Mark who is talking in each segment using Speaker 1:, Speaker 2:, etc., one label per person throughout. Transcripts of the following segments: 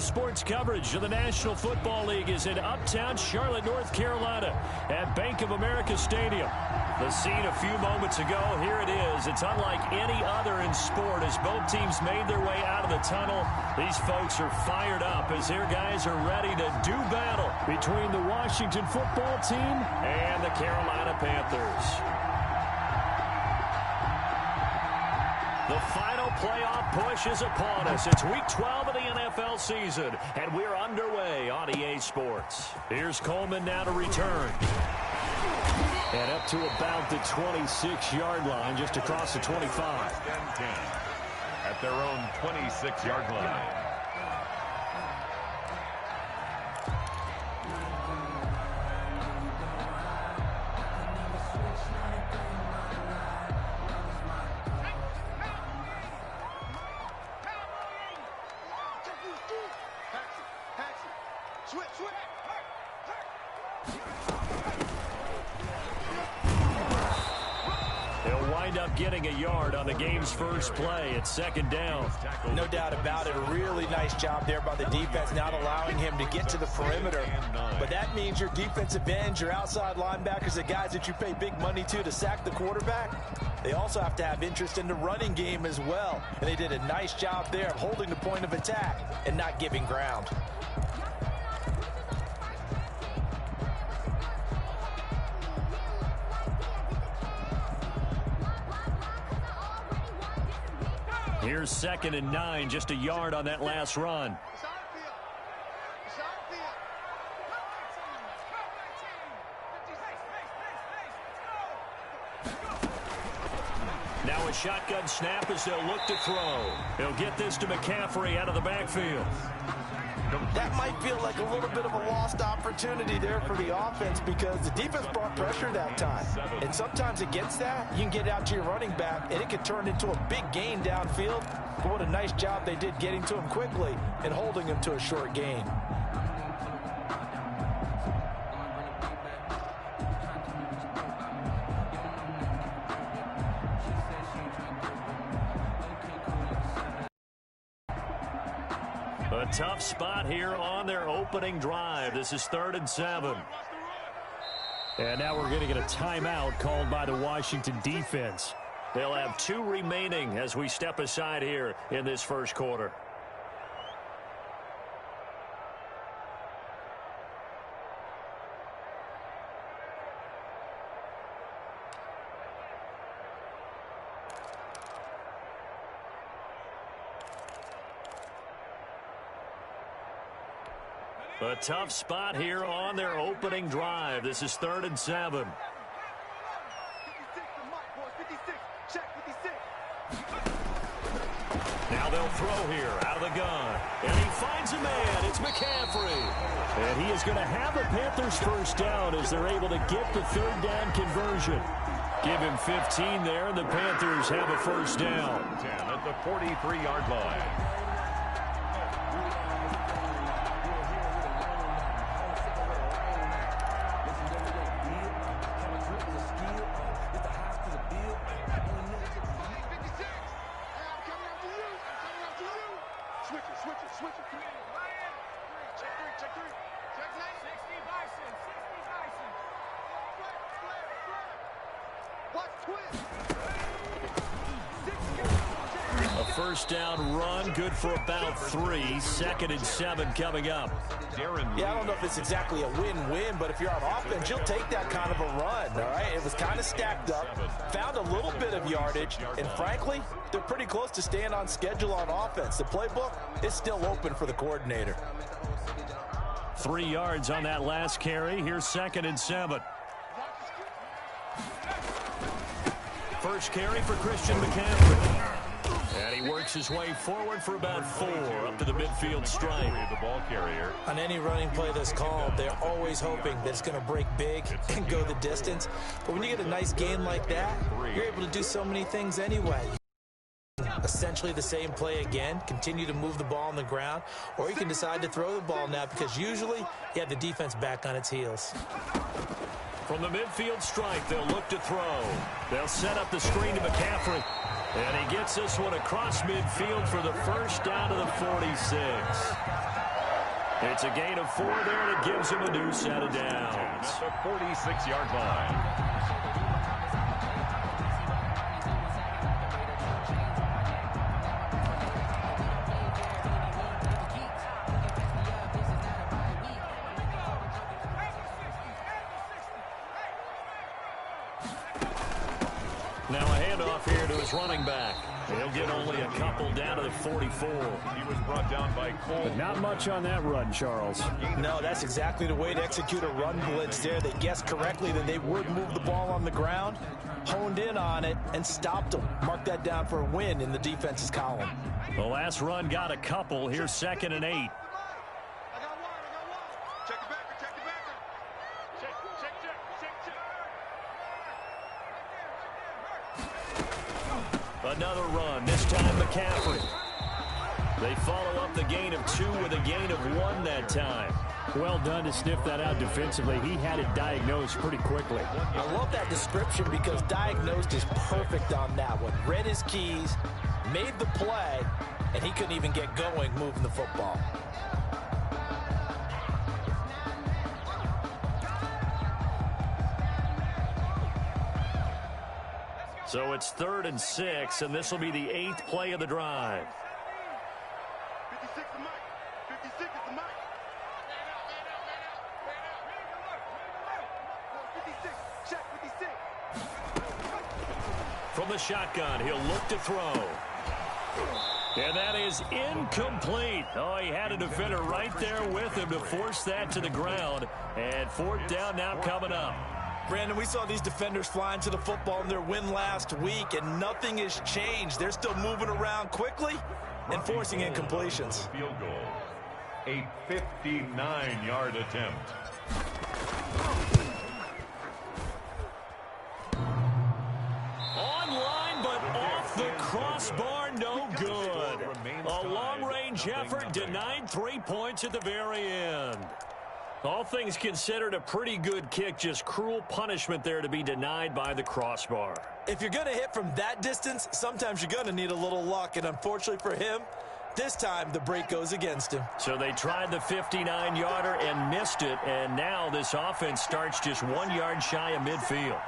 Speaker 1: Sports coverage of the National Football League is in uptown Charlotte, North Carolina at Bank of America Stadium. The scene a few moments ago, here it is. It's unlike any other in sport as both teams made their way out of the tunnel. These folks are fired up as their guys are ready to do battle between the Washington football team and the Carolina Panthers. The final playoff push is upon us. It's Week 12 of the NFL season, and we're underway on EA Sports. Here's Coleman now to return. And up to about the 26-yard line, just across the 25.
Speaker 2: 10-10 at their own 26-yard line.
Speaker 1: Getting a yard on the game's first play. It's second down.
Speaker 3: No doubt about it. A really nice job there by the defense, not allowing him to get to the perimeter. But that means your defensive ends, your outside linebackers, the guys that you pay big money to sack the quarterback, they also have to have interest in the running game as well. And they did a nice job there of holding the point of attack and not giving ground.
Speaker 1: Here's 2nd and 9, just a yard on that last run. Now a shotgun snap as they'll look to throw. They'll get this to McCaffrey out of the backfield.
Speaker 3: That might feel like a little bit of a lost opportunity there for the offense because the defense brought pressure that time. And sometimes against that, you can get out to your running back, and it could turn into a big gain downfield. But what a nice job they did getting to him quickly and holding him to a short gain.
Speaker 1: A tough spot here on their opening drive. This is 3rd and 7. And now we're going to get a timeout called by the Washington defense. They'll have 2 remaining as we step aside here in this first quarter. A tough spot here on their opening drive. This is 3rd and 7. Now they'll throw here out of the gun. And he finds a man. It's McCaffrey. And he is going to have the Panthers first down as they're able to get the 3rd down conversion. Give him 15 there, and the Panthers have a first down.
Speaker 2: 10 at the 43-yard line.
Speaker 1: First down run, good for about 3. 2nd and 7 coming up.
Speaker 3: Yeah, I don't know if it's exactly a win-win, but if you're on offense, you'll take that kind of a run, all right? It was kind of stacked up, found a little bit of yardage, and frankly, they're pretty close to staying on schedule on offense. The playbook is still open for the coordinator.
Speaker 1: 3 yards on that last carry. Here's 2nd and 7. First carry for Christian McCaffrey. And he works his way forward for about 4 up to the midfield stripe.
Speaker 2: The ball carrier.
Speaker 3: On any running play that's called, they're always hoping that it's going to break big and go the distance. But when you get a nice gain like that, you're able to do so many things anyway. Essentially the same play again, continue to move the ball on the ground, or you can decide to throw the ball now because usually you have the defense back on its heels.
Speaker 1: From the midfield stripe, they'll look to throw. They'll set up the screen to McCaffrey. And he gets this one across midfield for the first down to the 46. It's a gain of 4 there, and it gives him a new set of downs.
Speaker 2: At the 46-yard line.
Speaker 1: Now a handoff here to his running back. He'll get only a couple down to the 44.
Speaker 2: He was brought down by Cole.
Speaker 1: But not much on that run, Charles.
Speaker 3: No, that's exactly the way to execute a run blitz there. They guessed correctly that they would move the ball on the ground, honed in on it, and stopped them. Mark that down for a win in the defense's column.
Speaker 1: The last run got a couple. Here's 2nd and 8. Another run, this time McCaffrey. They follow up the gain of 2 with a gain of 1 that time. Well done to sniff that out defensively. He had it diagnosed pretty quickly.
Speaker 3: I love that description because diagnosed is perfect on that one. Read his keys, made the play, and he couldn't even get going moving the football.
Speaker 1: So it's 3rd and 6, and this will be the 8th play of the drive.
Speaker 4: 56 is Mike. 56 is the Mike. 56. Check 56.
Speaker 1: From the shotgun, he'll look to throw. And that is incomplete. Oh, he had a defender right there with him to force that to the ground. And 4th down now coming up.
Speaker 3: Brandon, we saw these defenders flying to the football in their win last week, and nothing has changed. They're still moving around quickly and forcing incompletions.
Speaker 2: Field goal. A 59-yard attempt.
Speaker 1: Online, but off the crossbar, no good. A long-range effort denied 3 points at the very end. All things considered, a pretty good kick, just cruel punishment there to be denied by the crossbar.
Speaker 3: If you're going to hit from that distance, sometimes you're going to need a little luck, and unfortunately for him, this time the break goes against him.
Speaker 1: So they tried the 59-yarder and missed it, and now this offense starts just 1 yard shy of midfield.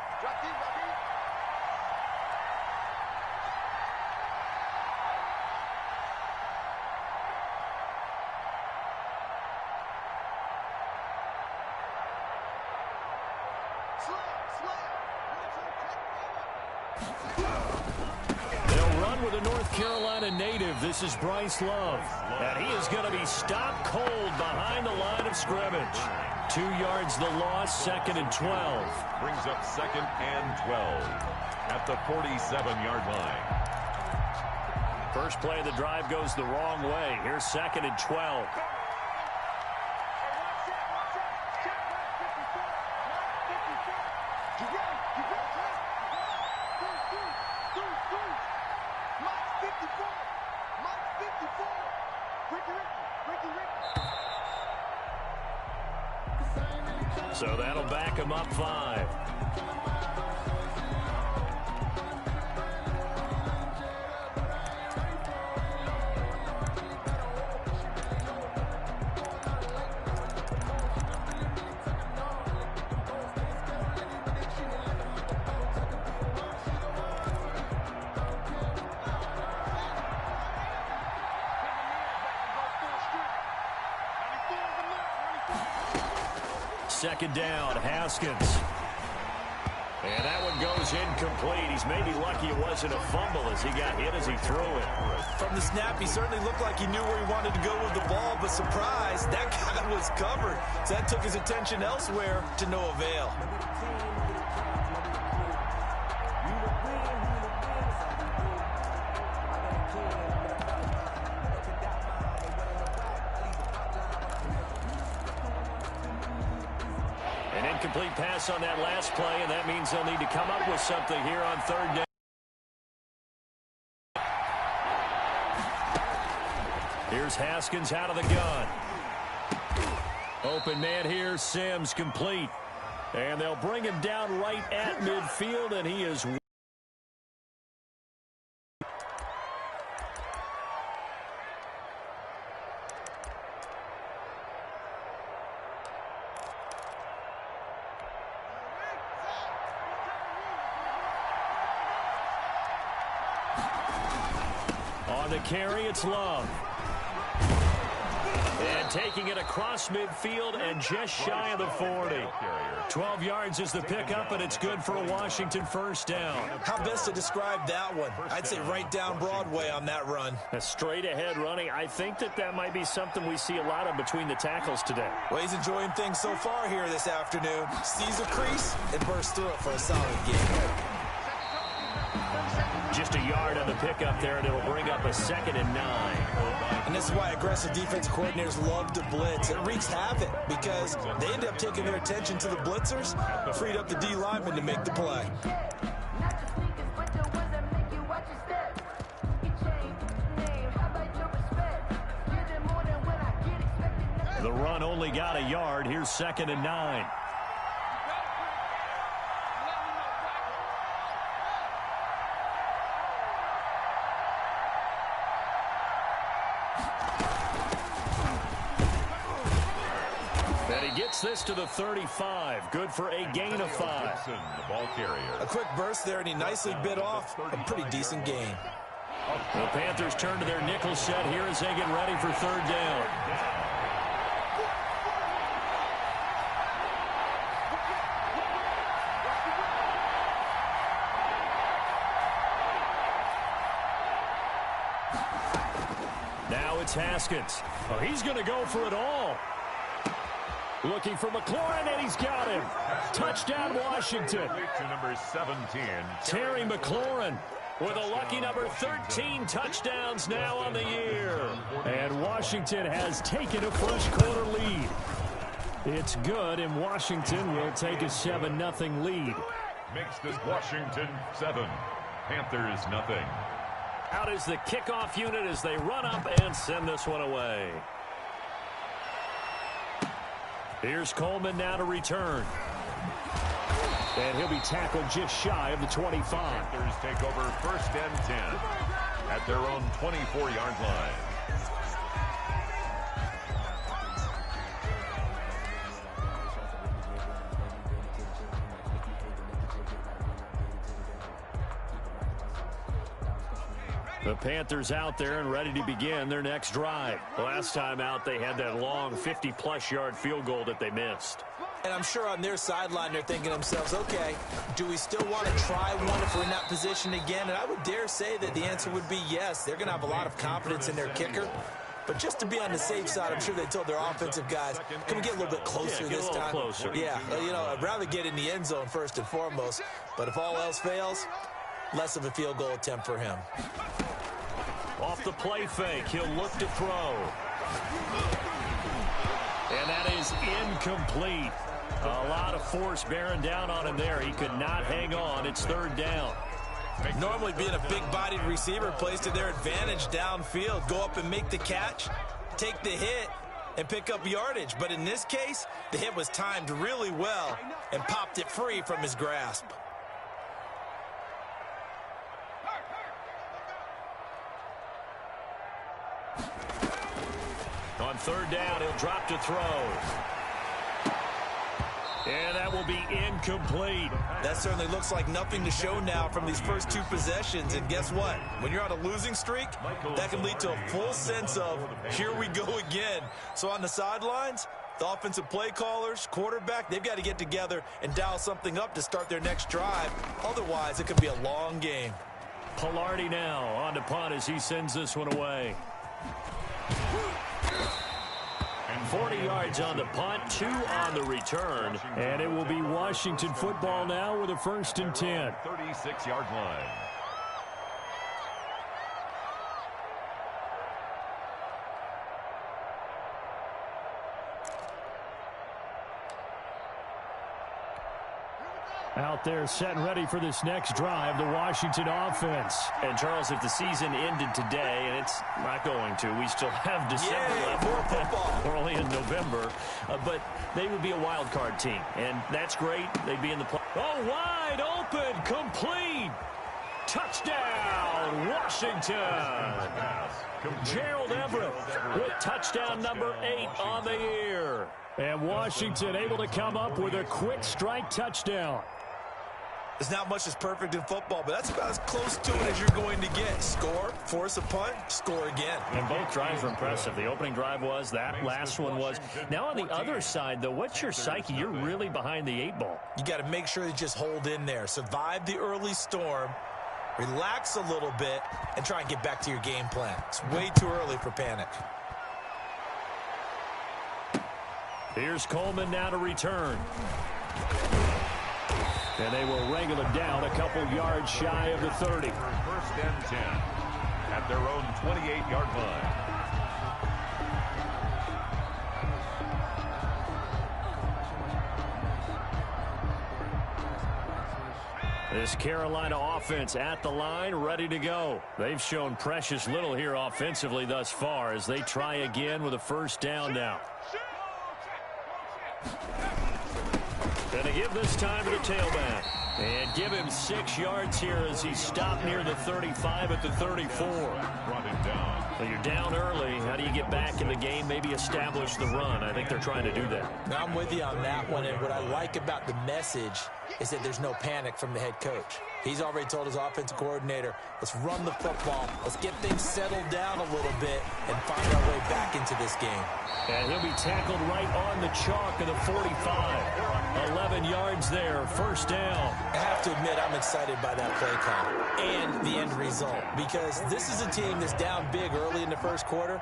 Speaker 1: They'll run with a North Carolina native. This is Bryce Love. And he is going to be stopped cold behind the line of scrimmage. 2 yards the loss, 2nd and 12.
Speaker 2: Brings up 2nd and 12 at the 47-yard line.
Speaker 1: First play of the drive goes the wrong way. Here's 2nd and 12. So that'll back him up 5. Second down, Haskins. And that one goes incomplete. He's maybe lucky it wasn't a fumble as he got hit as he threw it.
Speaker 3: From the snap, he certainly looked like he knew where he wanted to go with the ball, but surprise, that guy was covered. So that took his attention elsewhere to no avail.
Speaker 1: Complete pass on that last play, and that means they'll need to come up with something here on 3rd down. Here's Haskins out of the gun. Open man here, Sims complete. And they'll bring him down right at midfield, and he is... On the carry, it's Love. And taking it across midfield and just shy of the 40. 12 yards is the pickup, and it's good for a Washington first down.
Speaker 3: How best to describe that one? I'd say right down Broadway on that run.
Speaker 1: A straight-ahead running. I think that might be something we see a lot of between the tackles today.
Speaker 3: Well, he's enjoying things so far here this afternoon. Sees a crease and bursts through it for a solid game.
Speaker 1: Just a yard on the pickup there, and it'll bring up a 2nd and 9.
Speaker 3: And this is why aggressive defense coordinators love to blitz. It wreaks havoc because they end up taking their attention to the blitzers, freed up the D lineman to make the play.
Speaker 1: The run only got a yard. Here's 2nd and 9. Gets this to the 35. Good for a gain of 5.
Speaker 2: The ball carrier.
Speaker 3: A quick burst there, and he nicely bit off a pretty decent gain.
Speaker 1: The Panthers turn to their nickel set here as they get ready for 3rd down. Now it's Haskins. Oh, he's going to go for it all. Looking for McLaurin, and he's got him. Touchdown, Washington.
Speaker 2: To number 17.
Speaker 1: Terry McLaurin with a lucky number 13 touchdowns now on the year. And Washington has taken a first-quarter lead. It's good, and Washington will take a 7-0 lead.
Speaker 2: Makes this Washington 7. Panthers nothing.
Speaker 1: Out is the kickoff unit as they run up and send this one away. Here's Coleman now to return. And he'll be tackled just shy of the 25.
Speaker 2: Panthers take over 1st and 10 at their own 24-yard line.
Speaker 1: The Panthers out there and ready to begin their next drive. Last time out, they had that long 50-plus yard field goal that they missed.
Speaker 3: And I'm sure on their sideline they're thinking to themselves, okay, do we still want to try one if we're in that position again? And I would dare say that the answer would be yes. They're going to have a lot of confidence in their kicker. But just to be on the safe side, I'm sure they told their offensive guys, can we get a little bit closer this time?
Speaker 1: Closer.
Speaker 3: Yeah, you know, I'd rather get in the end zone first and foremost. But if all else fails, less of a field goal attempt for him.
Speaker 1: Off the play fake, he'll look to throw. And that is incomplete. A lot of force bearing down on him there. He could not hang on. It's 3rd down.
Speaker 3: Normally being a big-bodied receiver plays to their advantage downfield. Go up and make the catch, take the hit, and pick up yardage. But in this case, the hit was timed really well and popped it free from his grasp.
Speaker 1: On 3rd down, he'll drop to throw. And that will be incomplete.
Speaker 3: That certainly looks like nothing to show now from these first 2 possessions. And guess what? When you're on a losing streak, that can lead to a full sense of, here we go again. So on the sidelines, the offensive play callers, quarterback, they've got to get together and dial something up to start their next drive. Otherwise, it could be a long game.
Speaker 1: Pilardi now on to punt as he sends this one away. 40 yards on the punt, 2 on the return. And it will be Washington football now with a 1st and 10.
Speaker 2: 36-yard line.
Speaker 1: Out there set and ready for this next drive, the Washington offense. And, Charles, if the season ended today, and it's not going to, we still have December left.
Speaker 3: More football.
Speaker 1: We're only in November. But they would be a wild card team, and that's great. They'd be in the play. Oh, wide open, complete. Touchdown, Washington. Gerald Everett with touchdown number 8 on the year. And Washington able to come up with a quick strike touchdown.
Speaker 3: There's not much that's perfect in football, but that's about as close to it as you're going to get. Score, force a punt, score again.
Speaker 1: And both drives were impressive. The opening drive was, that last one was. Now on the other side, though, what's your psyche? You're really behind the 8 ball.
Speaker 3: You got to make sure you just hold in there. Survive the early storm, relax a little bit, and try and get back to your game plan. It's way too early for panic.
Speaker 1: Here's Coleman now to return. And they will wrangle it down a couple yards shy of the 30.
Speaker 2: First and 10 at their own 28-yard line.
Speaker 1: This Carolina offense at the line, ready to go. They've shown precious little here offensively thus far as they try again with a first down now. Going to give this time to the tailback. And give him 6 yards here as he stopped near the 35 at the 34.
Speaker 2: Brought him down.
Speaker 1: So you're down early. How do you get back in the game? Maybe establish the run. I think they're trying to do that.
Speaker 3: Now, I'm with you on that one, and what I like about the message is that there's no panic from the head coach. He's already told his offensive coordinator, let's run the football, let's get things settled down a little bit and find our way back into this game.
Speaker 1: And he'll be tackled right on the chalk of the 45. 11 yards there, first down.
Speaker 3: I have to admit, I'm excited by that play call and the end result, because this is a team that's down big early in the first quarter,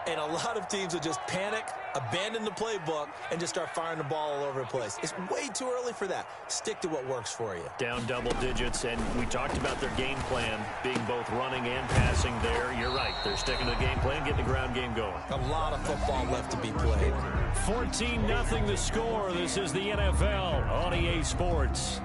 Speaker 3: and a lot of teams will just panic, abandon the playbook, and just start firing the ball all over the place. It's way too early for that. Stick to what works for you.
Speaker 1: Down double digits, and we talked about their game plan being both running and passing there. You're right. They're sticking to the game plan, getting the ground game going.
Speaker 3: A lot of football left to be played.
Speaker 1: 14-0 the score. This is the NFL on EA Sports.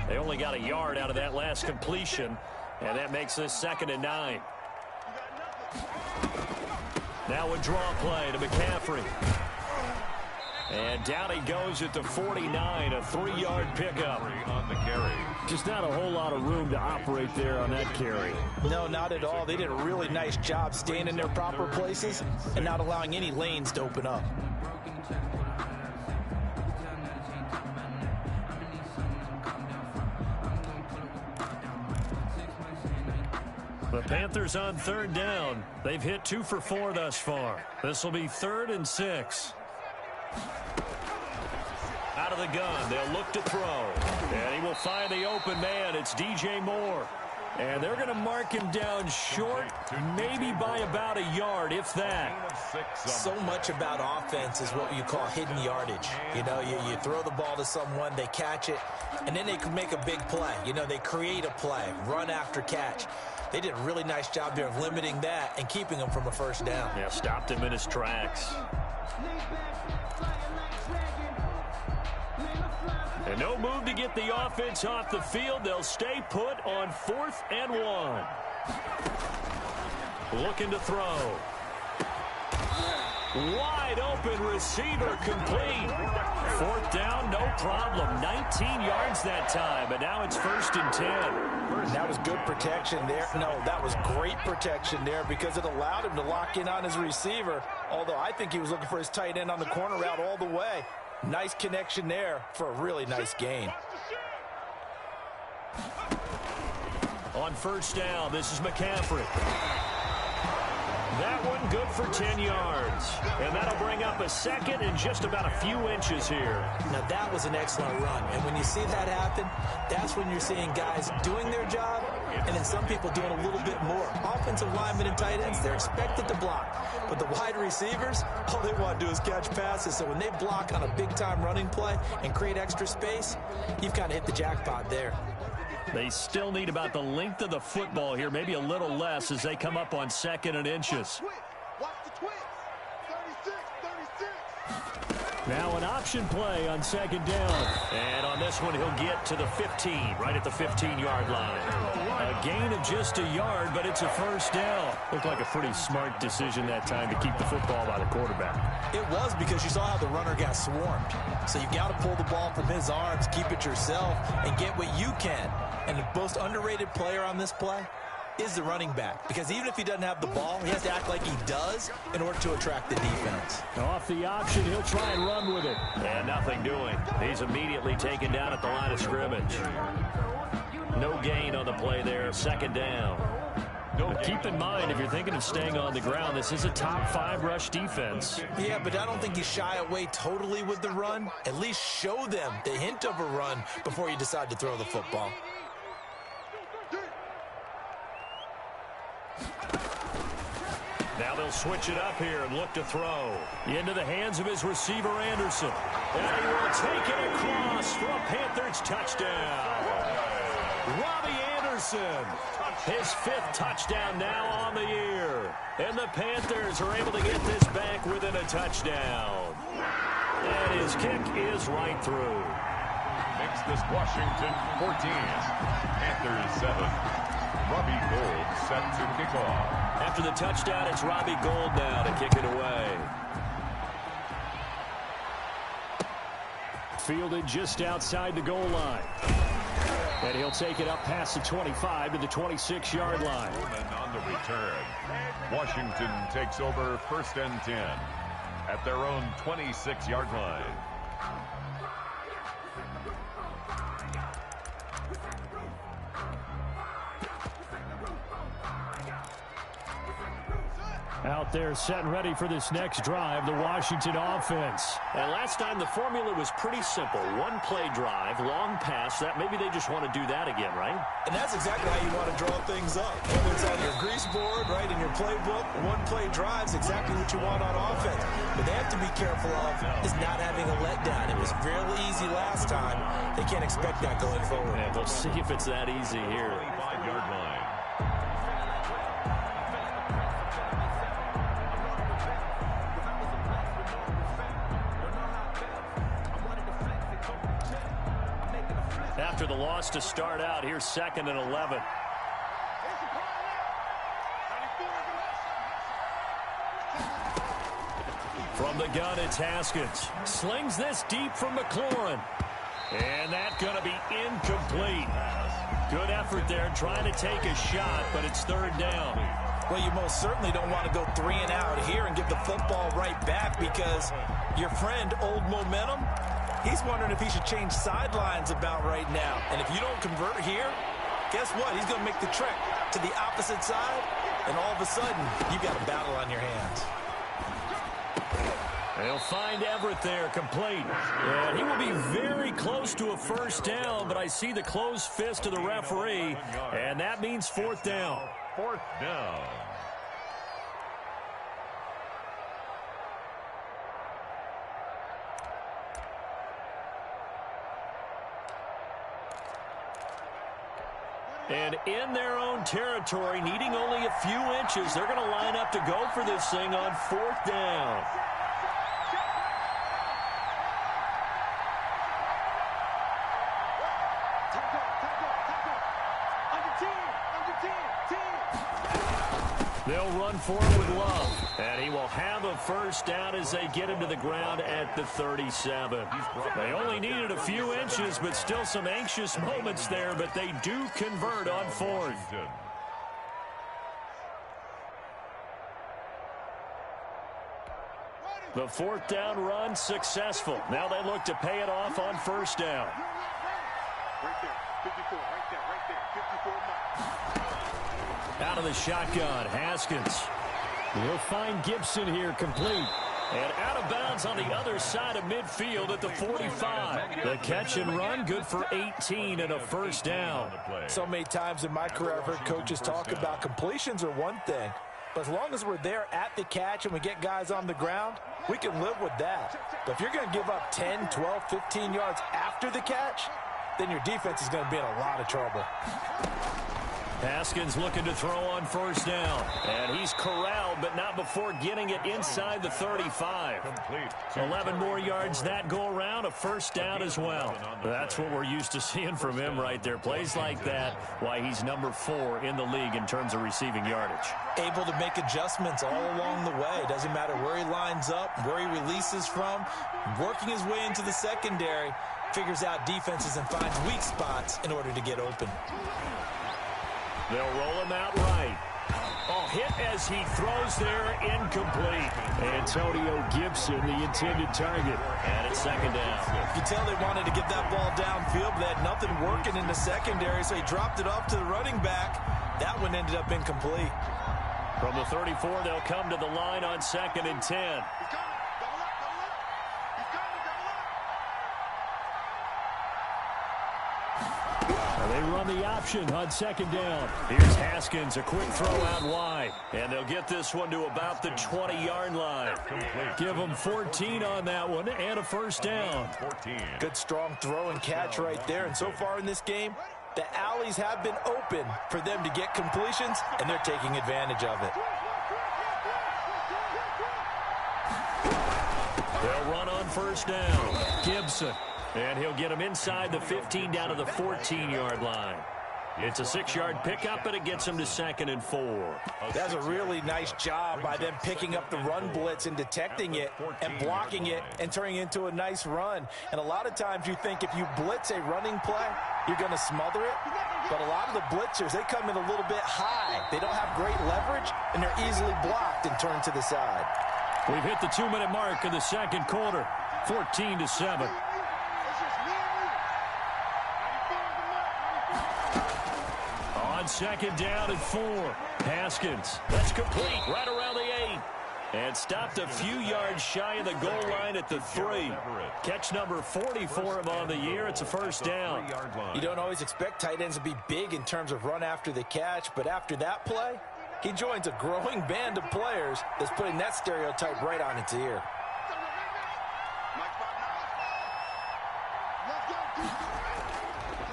Speaker 1: They only got a yard out of that last completion, and that makes this 2nd and 9. Now a draw play to McCaffrey. And down he goes at the 49, a 3-yard pickup.
Speaker 2: On the carry.
Speaker 1: Just not a whole lot of room to operate there on that carry.
Speaker 3: No, not at all. They did a really nice job staying in their proper places and not allowing any lanes to open up.
Speaker 1: The Panthers on 3rd down. They've hit 2 for 4 thus far. This will be 3rd and 6. Out of the gun, they'll look to throw. And he will find the open man. It's DJ Moore. And they're going to mark him down short, maybe by about a yard, if that.
Speaker 3: So much about offense is what you call hidden yardage. You know, you throw the ball to someone, they catch it, and then they can make a big play. You know, they create a play, run after catch. They did a really nice job there of limiting that and keeping him from a first down.
Speaker 1: Yeah, stopped him in his tracks. And no move to get the offense off the field. They'll stay put on 4th and 1. Looking to throw. Wide open receiver complete. 4th down, no problem. 19 yards that time, but now it's 1st and 10.
Speaker 3: That was good protection there. No, that was great protection there because it allowed him to lock in on his receiver, although I think he was looking for his tight end on the corner route all the way. Nice connection there for a really nice gain.
Speaker 1: On 1st down, this is McCaffrey. That one good for 10 yards. And that'll bring up a 2nd and just about a few inches here.
Speaker 3: Now that was an excellent run. And when you see that happen, that's when you're seeing guys doing their job and then some people doing a little bit more. Offensive linemen and tight ends, they're expected to block. But the wide receivers, all they want to do is catch passes. So when they block on a big-time running play and create extra space, you've kind of hit the jackpot there.
Speaker 1: They still need about the length of the football here, maybe a little less as they come up on 2nd and inches.
Speaker 4: Watch the twitch. 36, 36.
Speaker 1: Now an option play on second down. And on this one, he'll get to the 15, right at the 15-yard line. A gain of just a yard, but it's a first down. Looked like a pretty smart decision that time to keep the football by the quarterback.
Speaker 3: It was, because you saw how the runner got swarmed. So you got to pull the ball from his arms, keep it yourself, and get what you can. And the most underrated player on this play is the running back, because even if he doesn't have the ball, he has to act like he does in order to attract the defense.
Speaker 1: Off the option, he'll try and run with it. And nothing doing. He's immediately taken down at the line of scrimmage. No gain on the play there, second down. But keep in mind, if you're thinking of staying on the ground, this is a top 5 rush defense.
Speaker 3: Yeah, but I don't think you shy away totally with the run. At least show them the hint of a run before you decide to throw the football.
Speaker 1: Now they'll switch it up here and look to throw. Into the hands of his receiver, Anderson. And he will take it across for a Panthers touchdown. Robbie Anderson, his 5th touchdown now on the year. And the Panthers are able to get this back within a touchdown. And his kick is right through.
Speaker 2: Makes this Washington 14. Panthers 7. Robbie Gould set to kick off.
Speaker 1: After the touchdown, it's Robbie Gould now to kick it away. Fielded just outside the goal line. And he'll take it up past the 25 to the 26-yard line.
Speaker 2: On the return, Washington takes over 1st and 10 at their own 26-yard line.
Speaker 1: Out there set and ready for this next drive, the Washington offense. And last time the formula was pretty simple. One play drive, long pass. That maybe they just want to do that again, right?
Speaker 3: And that's exactly how you want to draw things up. Whether it's on your grease board, right, in your playbook, one play drive's exactly what you want on offense. But they have to be careful of is not having a letdown. It was really easy last time. They can't expect that going forward.
Speaker 1: And we'll see if it's that easy here.
Speaker 2: 25-yard line.
Speaker 1: After the loss to start out, here's 2nd and 11. From the gun, it's Haskins. Slings this deep from McLaurin. And that's going to be incomplete. Good effort there trying to take a shot, but it's 3rd down.
Speaker 3: Well, you most certainly don't want to go 3 and out here and give the football right back, because your friend, Old Momentum, he's wondering if he should change sidelines about right now. And if you don't convert here, guess what? He's going to make the trek to the opposite side, and all of a sudden, you've got a battle on your hands.
Speaker 1: They'll find Everett there, complete. And he will be very close to a first down, but I see the closed fist of the referee, and that means 4th down.
Speaker 2: 4th down.
Speaker 1: And in their own territory, needing only a few inches, they're going to line up to go for this thing on 4th down. They'll run forward with Love. And he will have a first down as they get him to the ground at the 37. They only needed a few inches, but still some anxious moments there, but they do convert on 4th. The 4th down run successful. Now they look to pay it off on first down.
Speaker 4: Right there, 54, right there, 54 mark.
Speaker 1: Out of the shotgun, Haskins. He'll find Gibson here, complete. And out of bounds on the other side of midfield at the 45. The catch and run, good for 18 and a first down.
Speaker 3: So many times in my career, I've heard coaches talk about completions are one thing, but as long as we're there at the catch and we get guys on the ground, we can live with that. But if you're going to give up 10, 12, 15 yards after the catch, then your defense is going to be in a lot of trouble.
Speaker 1: Haskins looking to throw on first down. And he's corralled, but not before getting it inside the 35. 11 more yards that go around, a first down as well. That's what we're used to seeing from him right there. Plays like that, why he's number 4 in the league in terms of receiving yardage.
Speaker 3: Able to make adjustments all along the way. Doesn't matter where he lines up, where he releases from. Working his way into the secondary, figures out defenses and finds weak spots in order to get open.
Speaker 1: They'll roll him out right. Oh, hit as he throws there, incomplete. Antonio Gibson, the intended target. And it's second down.
Speaker 3: You can tell they wanted to get that ball downfield, but they had nothing working in the secondary, so he dropped it off to the running back. That one ended up incomplete.
Speaker 1: From the 34, they'll come to the line on 2nd and 10. They run the option on 2nd down. Here's Haskins, a quick throw out wide. And they'll get this one to about the 20-yard line. Give them 14 on that one and a first down.
Speaker 3: Good strong throw and catch right there. And so far in this game, the alleys have been open for them to get completions, and they're taking advantage of it.
Speaker 1: They'll run on first down. Gibson. And he'll get him inside the 15 down to the 14-yard line. It's a 6-yard pickup, but it gets him to 2nd and 4.
Speaker 3: That's a really nice job by them picking up the run blitz and detecting it and blocking it and turning it into a nice run. And a lot of times you think if you blitz a running play, you're going to smother it. But a lot of the blitzers, they come in a little bit high. They don't have great leverage, and they're easily blocked and turned to the side.
Speaker 1: We've hit the 2-minute mark of the second quarter, 14-7. On 2nd down and 4. Haskins. That's complete right around the 8. And stopped a few yards shy of the goal line at the 3. Catch number 40 for him on the year. It's a first down.
Speaker 3: You don't always expect tight ends to be big in terms of run after the catch, but after that play, he joins a growing band of players that's putting that stereotype right on its ear.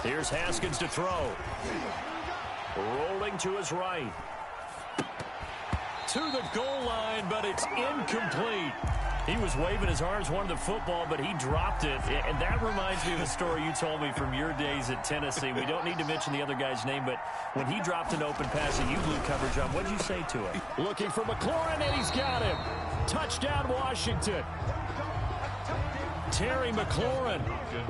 Speaker 1: Here's Haskins to throw. Rolling to his right. To the goal line, but it's incomplete. He was waving his arms, wanted the football, but he dropped it. And that reminds me of a story you told me from your days at Tennessee. We don't need to mention the other guy's name, but when he dropped an open pass that you blew coverage on, what did you say to him? Looking for McLaurin, and he's got him. Touchdown, Washington. Terry McLaurin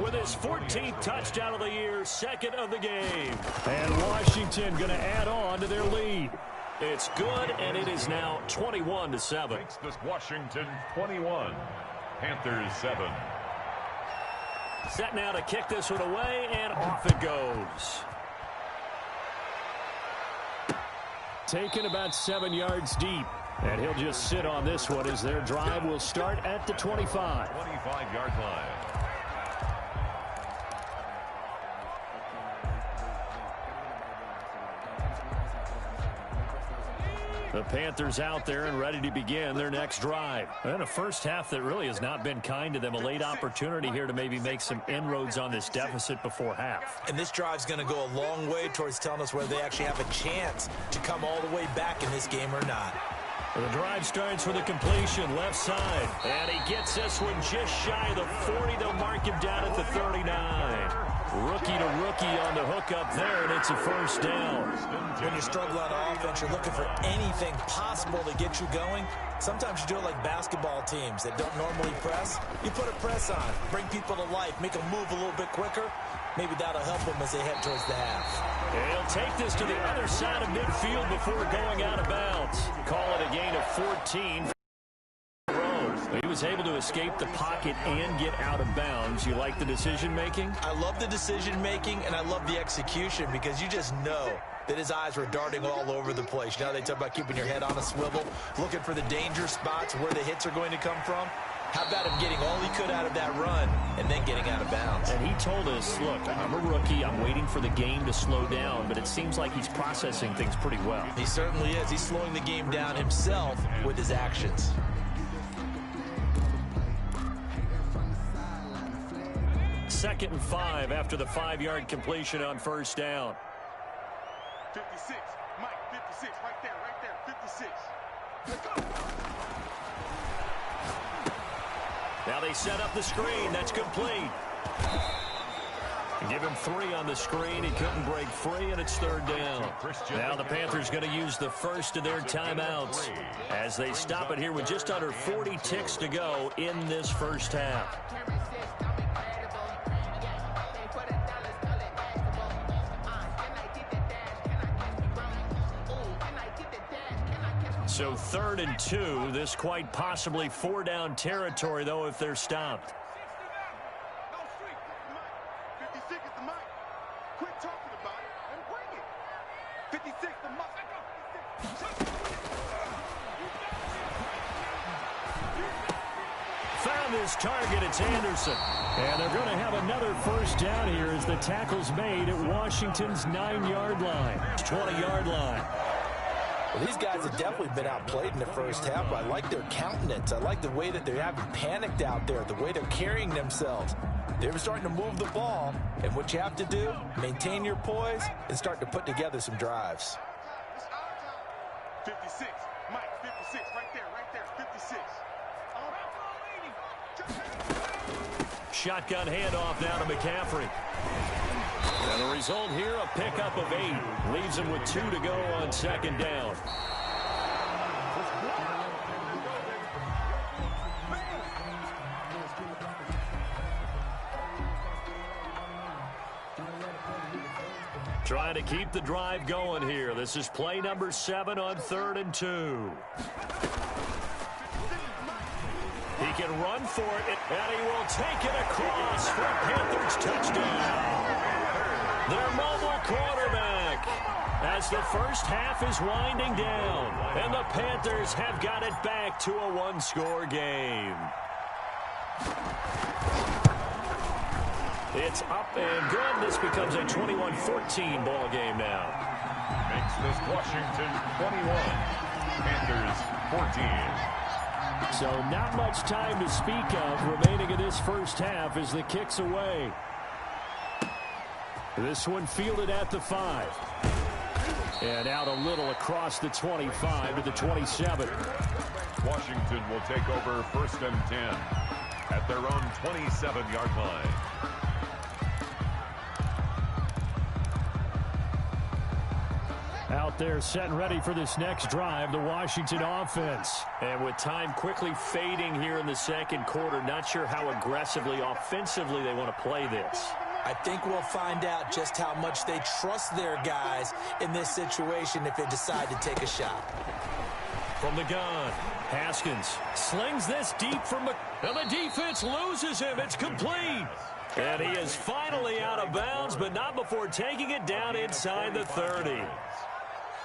Speaker 1: with his 14th touchdown of the year, 2nd of the game. And Washington going to add on to their lead. It's good, and it is now 21-7.
Speaker 2: Makes this Washington 21, Panthers 7.
Speaker 1: Set now to kick this one away, and off it goes. Taken about 7 yards deep. And he'll just sit on this one as their drive will start at the 25.
Speaker 2: 25-yard line.
Speaker 1: The Panthers out there and ready to begin their next drive. And a first half that really has not been kind to them. A late opportunity here to maybe make some inroads on this deficit before half.
Speaker 3: And this drive's going to go a long way towards telling us whether they actually have a chance to come all the way back in this game or not.
Speaker 1: The drive starts with a completion, left side. And he gets this one just shy of the 40. They'll mark him down at the 39. Rookie to rookie on the hook up there, and it's a first down.
Speaker 3: When you're struggling on offense, you're looking for anything possible to get you going. Sometimes you do it like basketball teams that don't normally press. You put a press on, bring people to life, make them move a little bit quicker. Maybe that'll help them as they head towards the half.
Speaker 1: He'll take this to the other side of midfield before going out of bounds. Call it a gain of 14. He was able to escape the pocket and get out of bounds. You like the decision-making?
Speaker 3: I love the decision-making, and I love the execution because you just know that his eyes were darting all over the place. Now they talk about keeping your head on a swivel, looking for the danger spots where the hits are going to come from. How about him getting all he could out of that run and then getting out of bounds?
Speaker 1: And he told us, look, I'm a rookie. I'm waiting for the game to slow down, but it seems like he's processing things pretty well.
Speaker 3: He certainly is. He's slowing the game down himself with his actions.
Speaker 1: Second and 5 after the 5-yard completion on first down.
Speaker 4: 56. Mike, 56. Right there, 56. Let's go.
Speaker 1: Now they set up the screen. That's complete. Give him 3 on the screen. He couldn't break free, and it's 3rd down. Now the Panthers going to use the first of their timeouts as they stop it here with just under 40 ticks to go in this first half. So 3rd and 2. This quite possibly 4-down territory, though, if they're stopped.
Speaker 4: 56 is the mic. Quit talking about it and bring it. 56 the mic.
Speaker 1: Found his target. It's Anderson. And they're going to have another first down here as the tackle's made at Washington's 9-yard line. 20-yard line.
Speaker 3: Well, these guys have definitely been outplayed in the first half. I like their countenance. I like the way that they're having panicked out there, the way they're carrying themselves. They're starting to move the ball, and what you have to do, maintain your poise and start to put together some drives.
Speaker 4: 56. Mike, 56. Right there, 56.
Speaker 1: Shotgun handoff now to McCaffrey. And the result here, a pickup of 8. Leaves him with 2 to go on 2nd down. Trying to keep the drive going here. This is play number 7 on 3rd and 2. He can run for it, and he will take it across for a Panthers touchdown. Their mobile quarterback as the first half is winding down, and the Panthers have got it back to a 1-score game. It's up and good. This becomes a 21-14 ball game now.
Speaker 2: Makes this Washington 21, Panthers 14.
Speaker 1: So not much time to speak of remaining in this first half as the kick's away. This one fielded at the 5. And out a little across the 25 to the 27.
Speaker 2: Washington will take over 1st and 10 at their own 27-yard line.
Speaker 1: Out there set and ready for this next drive, the Washington offense. And with time quickly fading here in the second quarter, not sure how aggressively, offensively they want to play this.
Speaker 3: I think we'll find out just how much they trust their guys in this situation if they decide to take a shot.
Speaker 1: From the gun, Haskins slings this deep from and the defense loses him. It's complete. And he is finally out of bounds, but not before taking it down inside the 30.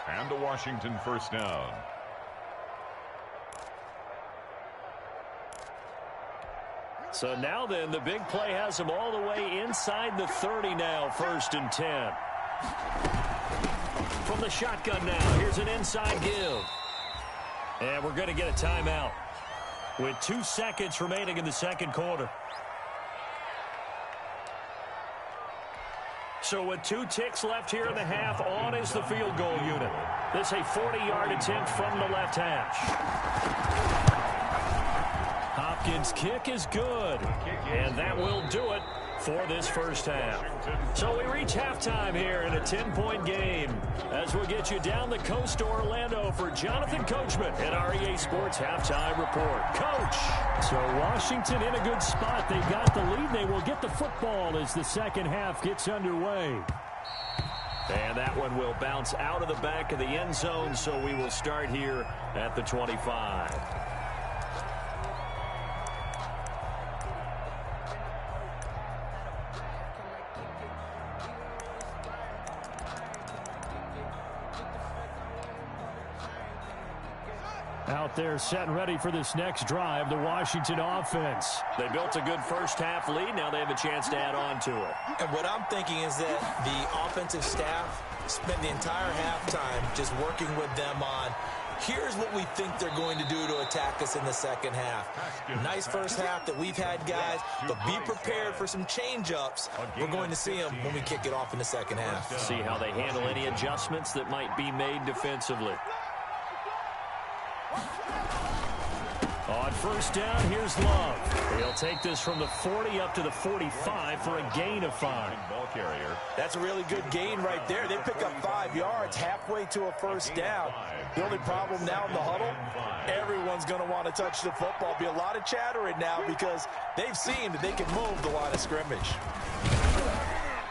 Speaker 2: And a Washington first down.
Speaker 1: So now then, the big play has him all the way inside the 30 now, 1st and 10. From the shotgun now, here's an inside give. And we're going to get a timeout with 2 seconds remaining in the second quarter. So with 2 ticks left here in the half, on is the field goal unit. This a 40-yard attempt from the left hash. Hopkins' kick is good, and that will do it for this first half. So we reach halftime here in a 10-point game as we'll get you down the coast to Orlando for Jonathan Coachman at our EA Sports Halftime Report. Coach! So Washington in a good spot. They got the lead. They will get the football as the second half gets underway. And that one will bounce out of the back of the end zone, so we will start here at the 25. Out there set and ready for this next drive, the Washington offense. They built a good first half lead. Now they have a chance to add on to it.
Speaker 3: And what I'm thinking is that the offensive staff spent the entire halftime just working with them on Here's what we think they're going to do to attack us in the second half. Nice first half that we've had, guys, but be prepared for some change-ups. We're going to see them when we kick it off in the second half.
Speaker 1: See how they handle any adjustments that might be made defensively. On first down, here's Love. He'll take this from the 40 up to the 45 for a gain of 5.
Speaker 2: Ball carrier.
Speaker 3: That's a really good gain right there. They pick up 5 yards halfway to a first down. The only problem now in the huddle, everyone's going to want to touch the football. Be a lot of chattering now because they've seen that they can move the line of scrimmage.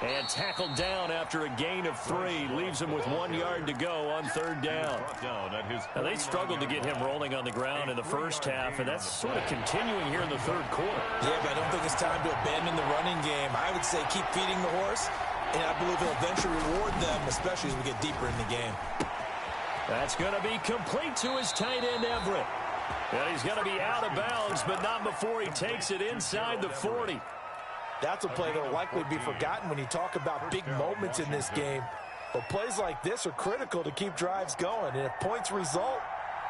Speaker 1: And tackled down after a gain of 3. Leaves him with 1 yard to go on third down. Now, they struggled to get him rolling on the ground in the first half, and that's sort of continuing here in the third quarter.
Speaker 3: Yeah, but I don't think it's time to abandon the running game. I would say keep feeding the horse, and I believe he'll eventually reward them, especially as we get deeper in the game.
Speaker 1: That's going to be complete to his tight end, Everett. And he's going to be out of bounds, but not before he takes it inside the 40.
Speaker 3: That's a play that will likely be forgotten when you talk about big moments in this game. But plays like this are critical to keep drives going. And if points result,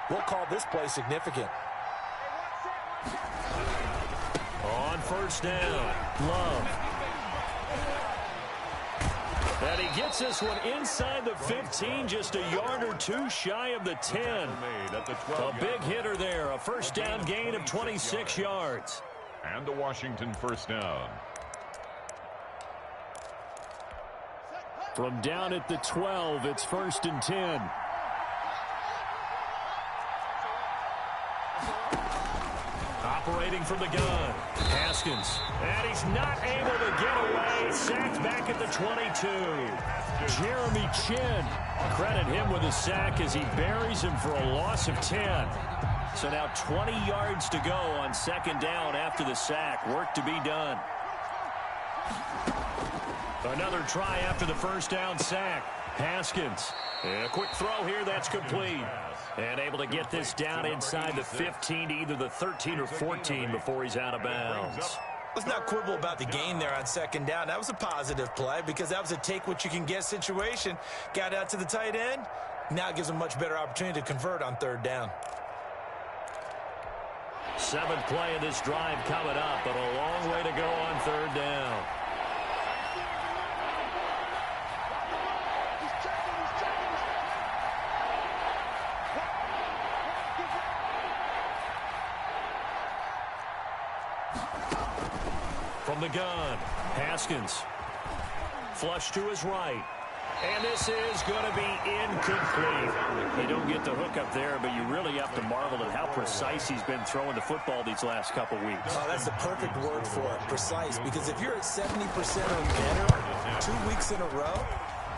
Speaker 3: we'll call this play significant.
Speaker 1: On first down, Love. And he gets this one inside the 15, just a yard or 2 shy of the 10. A big hitter there, a first down gain of 26 yards.
Speaker 2: And the Washington first down.
Speaker 1: From down at the 12, it's first and 10. Operating from the gun, Haskins. And he's not able to get away. Sacked back at the 22. Jeremy Chin. Credit him with a sack as he buries him for a loss of 10. So now 20 yards to go on second down after the sack. Work to be done. Another try after the first down sack. Haskins. And a quick throw here that's complete. And able to get this down inside the 15 to either the 13 or 14 before he's out of bounds.
Speaker 3: Let's not quibble about the gain there on second down. That was a positive play because that was a take-what-you-can-get situation. Got out to the tight end. Now it gives him a much better opportunity to convert on third down.
Speaker 1: 7th play of this drive coming up, but a long way to go on third down. From the gun, Haskins. Flush to his right. And this is going to be incomplete. They don't get the hook up there, but you really have to marvel at how precise he's been throwing the football these last couple weeks.
Speaker 3: Oh, that's the perfect word for it, precise. Because if you're at 70% or better 2 weeks in a row,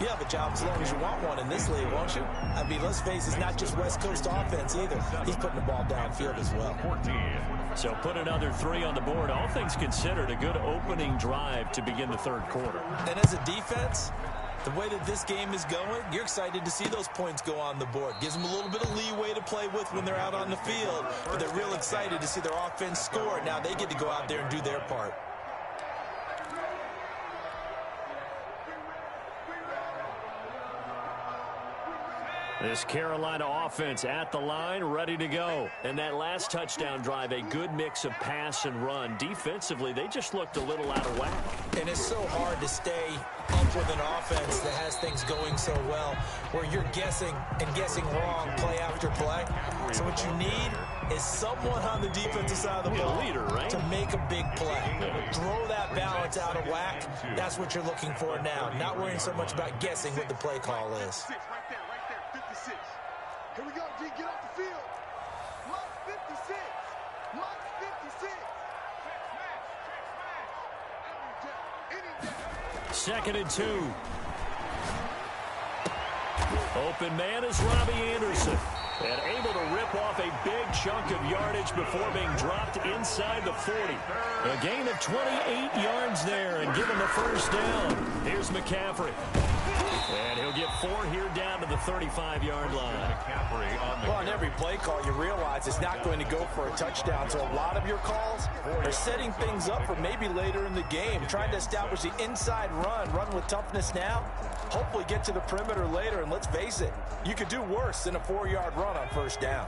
Speaker 3: you have a job as long as you want one in this league, won't you? I mean, let's face it, it's not just West Coast offense either. He's putting the ball downfield as well.
Speaker 1: So put another 3 on the board. All things considered, a good opening drive to begin the third quarter.
Speaker 3: And as a defense, the way that this game is going, you're excited to see those points go on the board. Gives them a little bit of leeway to play with when they're out on the field. But they're real excited to see their offense score. Now they get to go out there and do their part.
Speaker 1: This Carolina offense at the line, ready to go. And that last touchdown drive, a good mix of pass and run. Defensively, they just looked a little out of whack.
Speaker 3: And it's so hard to stay up with an offense that has things going so well, where you're guessing and guessing wrong play after play. So what you need is someone on the defensive side of the ball to make a big play. Throw that balance out of whack. That's what you're looking for now. Not worrying so much about guessing what the play call is.
Speaker 4: Here we go, D. Get off the field. Lock 56. Lock 56.
Speaker 1: Second and 2. Open man is Robbie Anderson. And able to rip off a big chunk of yardage before being dropped inside the 40. A gain of 28 yards there and give him the first down. Here's McCaffrey. And he'll get 4 here down to the 35-yard line.
Speaker 3: Well, on every play call, you realize it's not going to go for a touchdown. So a lot of your calls are setting things up for maybe later in the game, trying to establish the inside run with toughness now. hopefully get to the perimeter later, and let's face it, you could do worse than a 4-yard run on first down.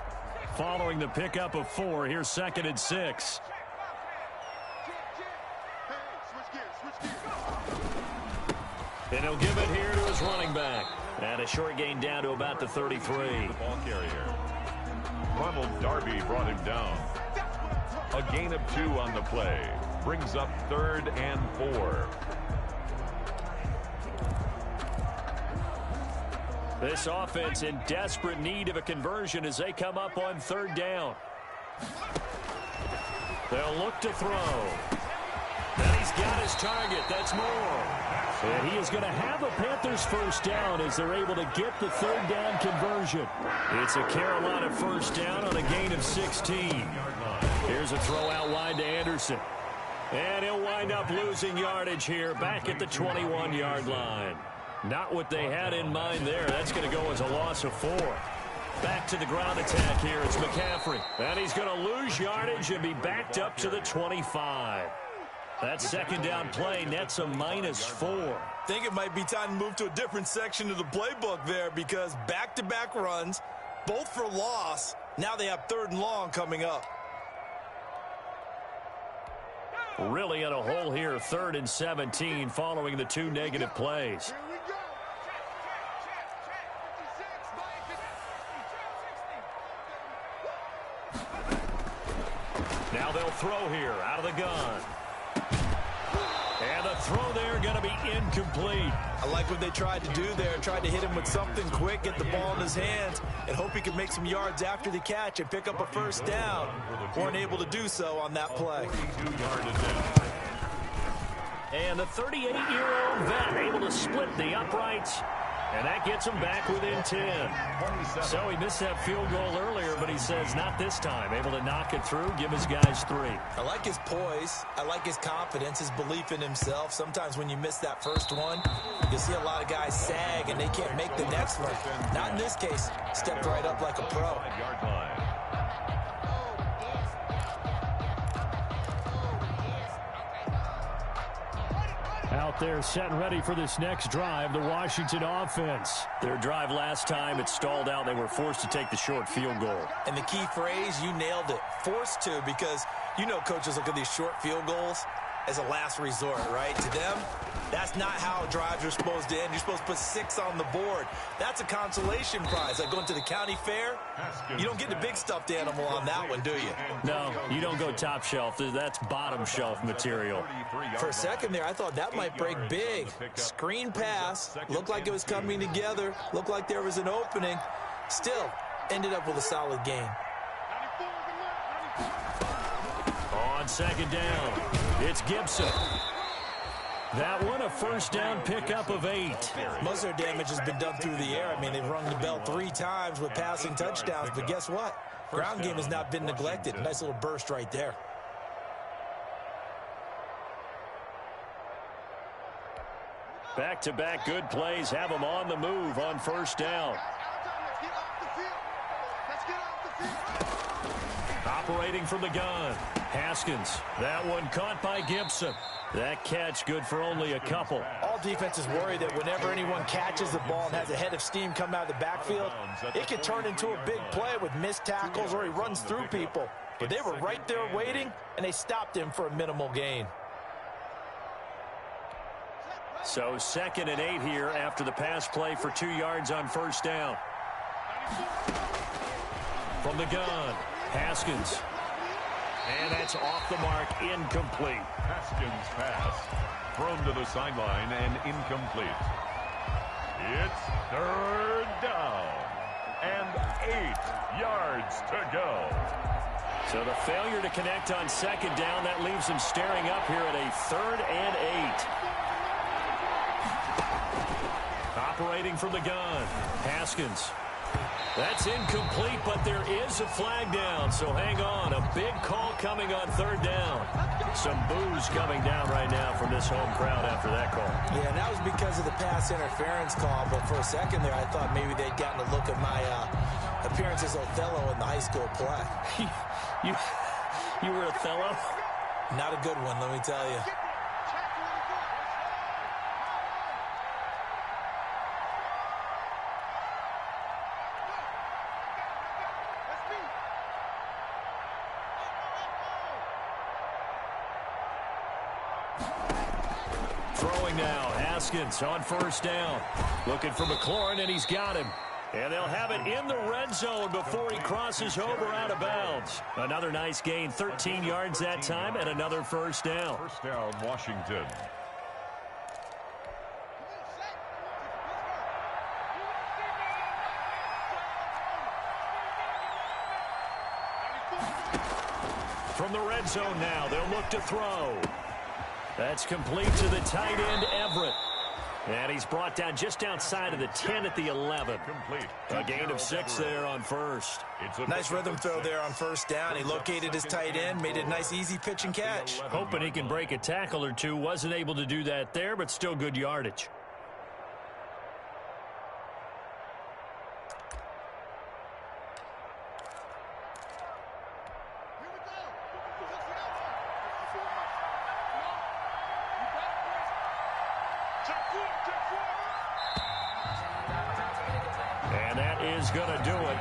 Speaker 1: Following the pickup of 4, here's 2nd and 6. And he'll give it here to his running back. And a short gain down to about the 33.
Speaker 2: Ball carrier. Ronald Darby brought him down. A gain of 2 on the play. Brings up 3rd and 4.
Speaker 1: This offense in desperate need of a conversion as they come up on 3rd down. They'll look to throw. And he's got his target. That's Moore. And he is going to have a Panthers first down as they're able to get the 3rd down conversion. It's a Carolina first down on a gain of 16. Here's a throw out wide to Anderson. And he'll wind up losing yardage here back at the 21-yard line. Not what they had in mind there. That's going to go as a loss of 4. Back to the ground attack here. It's McCaffrey. And he's going to lose yardage and be backed up to the 25. That 2nd down play nets a -4.
Speaker 3: I think it might be time to move to a different section of the playbook there because back-to-back runs, both for loss. Now they have 3rd and long coming up.
Speaker 1: Really in a hole here, 3rd and 17 following the 2 negative plays. Now they'll throw here out of the gun. And the throw there going to be incomplete.
Speaker 3: I like what they tried to do there. Tried to hit him with something quick, get the ball in his hands, and hope he could make some yards after the catch and pick up a first down. Weren't able to do so on that play.
Speaker 1: And the 38-year-old vet able to split the uprights. And that gets him back within 10. So he missed that field goal earlier, but he says not this time. Able to knock it through, give his guys 3.
Speaker 3: I like his poise. I like his confidence, his belief in himself. Sometimes when you miss that first one, you see a lot of guys sag and they can't make the next one. Not in this case. Stepped right up like a pro.
Speaker 1: Out there set and ready for this next drive, the Washington offense. Their drive last time, it stalled out. They were forced to take the short field goal.
Speaker 3: And the key phrase, you nailed it. Forced to, because you know coaches look at these short field goals as a last resort, right? To them, that's not how drives are supposed to end. You're supposed to put 6 on the board. That's a consolation prize. Like going to the county fair, you don't get the big stuffed animal on that one, do you?
Speaker 1: No, you don't go top shelf. That's bottom shelf material.
Speaker 3: For a second there, I thought that might break big. Screen pass. Looked like it was coming together. Looked like there was an opening. Still, ended up with a solid gain.
Speaker 1: On 2nd down, it's Gibson. That one a first down pickup of 8.
Speaker 3: Most of their damage has been done through the air. I mean, they've rung the bell 3 times with passing touchdowns, but guess what? Ground game has not been neglected. Nice little burst right there.
Speaker 1: Back-to-back good plays have them on the move on first down. Operating from the gun, Haskins. That one caught by Gibson. That catch good for only a couple.
Speaker 3: All defenses worry that whenever anyone catches the ball and has a head of steam come out of the backfield, it could turn into a big play with missed tackles or he runs through people. But they were right there waiting, and they stopped him for a minimal gain.
Speaker 1: So 2nd and 8 here after the pass play for 2 yards on first down. From the gun, Haskins. And that's off the mark, incomplete.
Speaker 2: Haskins' pass thrown to the sideline and incomplete. It's 3rd down and 8 yards to go.
Speaker 1: So the failure to connect on 2nd down, that leaves him staring up here at a 3rd and 8. Operating from the gun, Haskins. That's incomplete, but there is a flag down, so hang on. A big call coming on 3rd down. Some boos coming down right now from this home crowd after that call.
Speaker 3: Yeah, and that was because of the pass interference call, but for a second there, I thought maybe they'd gotten a look at my appearance as Othello in the high school play.
Speaker 1: You were Othello?
Speaker 3: Not a good one, let me tell you.
Speaker 1: Throwing now, Haskins on first down. Looking for McLaurin, and he's got him. And they'll have it in the red zone before he crosses over out of bounds. Another nice gain, 13 yards that time, and another first down.
Speaker 2: First down, Washington.
Speaker 1: From the red zone now, they'll look to throw. That's complete to the tight end, Everett. And he's brought down just outside of the 10 at the 11.
Speaker 2: Complete.
Speaker 1: A gain of 6 there on first.
Speaker 3: Nice rhythm throw there on first down. He located his tight end, made it a nice easy pitch and catch.
Speaker 1: Hoping he can break a tackle or two. Wasn't able to do that there, but still good yardage. And that is going to do it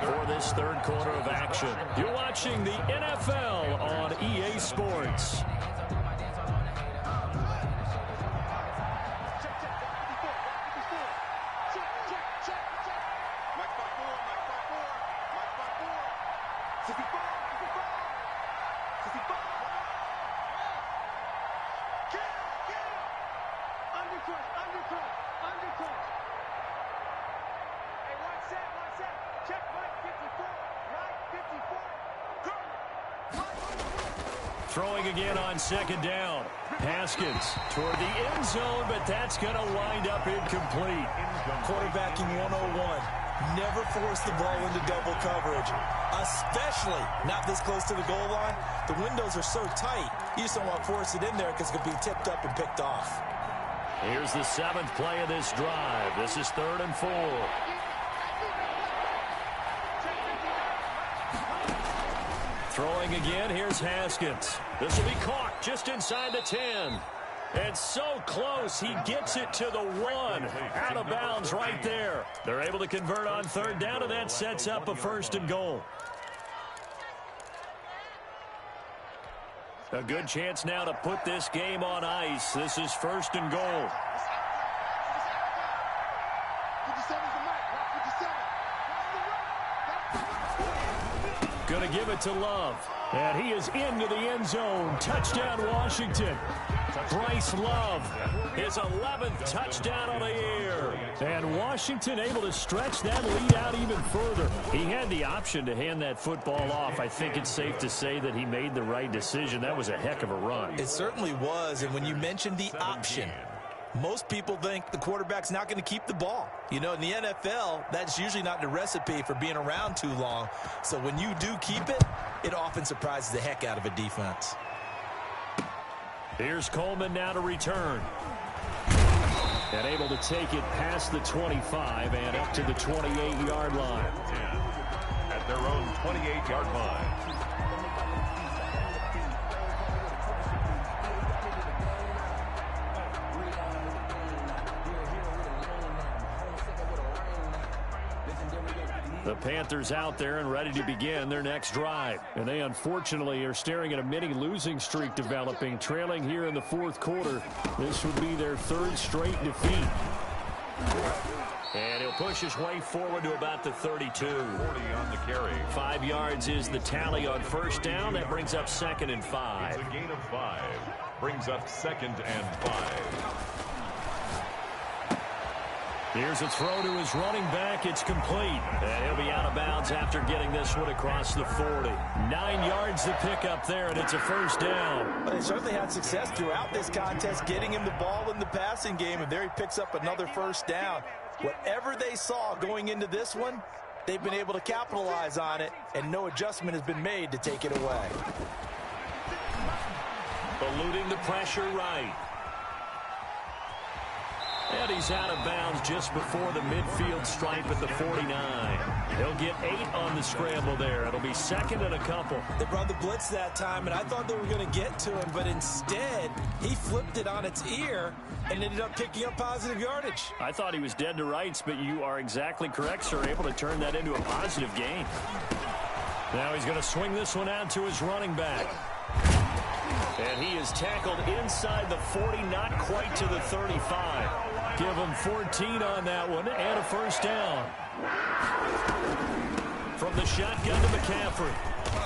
Speaker 1: for this third quarter of action. You're watching the NFL on EA Sports. Throwing again on second down. Haskins toward the end zone, but that's going to wind up incomplete.
Speaker 3: Quarterbacking 101. Never force the ball into double coverage, especially not this close to the goal line. The windows are so tight, you just don't want to force it in there because it could be tipped up and picked off.
Speaker 1: Here's the 7th play of this drive. This is 3rd and 4. Throwing again, here's Haskins. This will be caught just inside the 10. And so close, he gets it to the 1. Out of bounds right there. They're able to convert on 3rd down, and that sets up a 1st and goal. A good chance now to put this game on ice. This is 1st and goal. Going to give it to Love. And he is into the end zone. Touchdown, Washington. Bryce Love, his 11th touchdown on the year. And Washington able to stretch that lead out even further. He had the option to hand that football off. I think it's safe to say that he made the right decision. That was a heck of a run.
Speaker 3: It certainly was. And when you mentioned the option, most people think the quarterback's not going to keep the ball. You know, in the NFL, that's usually not the recipe for being around too long. So when you do keep it, it often surprises the heck out of a defense.
Speaker 1: Here's Coleman now to return. And able to take it past the 25 and up to the 28-yard line.
Speaker 2: At their own 28-yard line.
Speaker 1: The Panthers out there and ready to begin their next drive. And they unfortunately are staring at a mini losing streak developing, trailing here in the 4th quarter. This would be their 3rd straight defeat. And he'll push his way forward to about the 32.
Speaker 2: 40 on the carry.
Speaker 1: 5 yards is the tally on first down. That brings up 2nd and 5.
Speaker 2: It's a gain of 5. Brings up 2nd and 5.
Speaker 1: Here's a throw to his running back. It's complete. And he'll be out of bounds after getting this one across the 40. 9 yards to pick up there, and it's a 1st down.
Speaker 3: But they certainly had success throughout this contest, getting him the ball in the passing game, and there he picks up another 1st down. Whatever they saw going into this one, they've been able to capitalize on it, and no adjustment has been made to take it away.
Speaker 1: Eluding the pressure right. And he's out of bounds just before the midfield stripe at the 49. He'll get 8 on the scramble there. It'll be 2nd and a couple.
Speaker 3: They brought the blitz that time, and I thought they were going to get to him, but instead, he flipped it on its ear and ended up picking up positive yardage.
Speaker 1: I thought he was dead to rights, but you are exactly correct, sir. Able to turn that into a positive gain. Now he's going to swing this one out to his running back. And he is tackled inside the 40, not quite to the 35. Give him 14 on that one and a first down. From the shotgun to McCaffrey.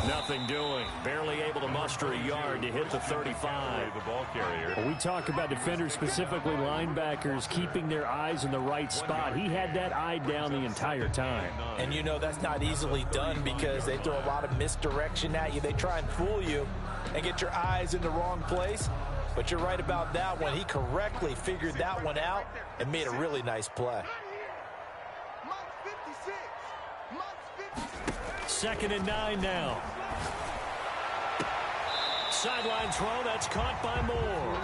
Speaker 1: Nothing doing. Barely able to muster a yard to hit the 35.
Speaker 2: The ball carrier.
Speaker 1: When we talk about defenders, specifically linebackers, keeping their eyes in the right spot. He had that eye down the entire time.
Speaker 3: And you know that's not easily done because they throw a lot of misdirection at you. They try and fool you and get your eyes in the wrong place. But you're right about that one. He correctly figured that one out and made a really nice play.
Speaker 1: 2nd and 9 now. Sideline throw, that's caught by Moore.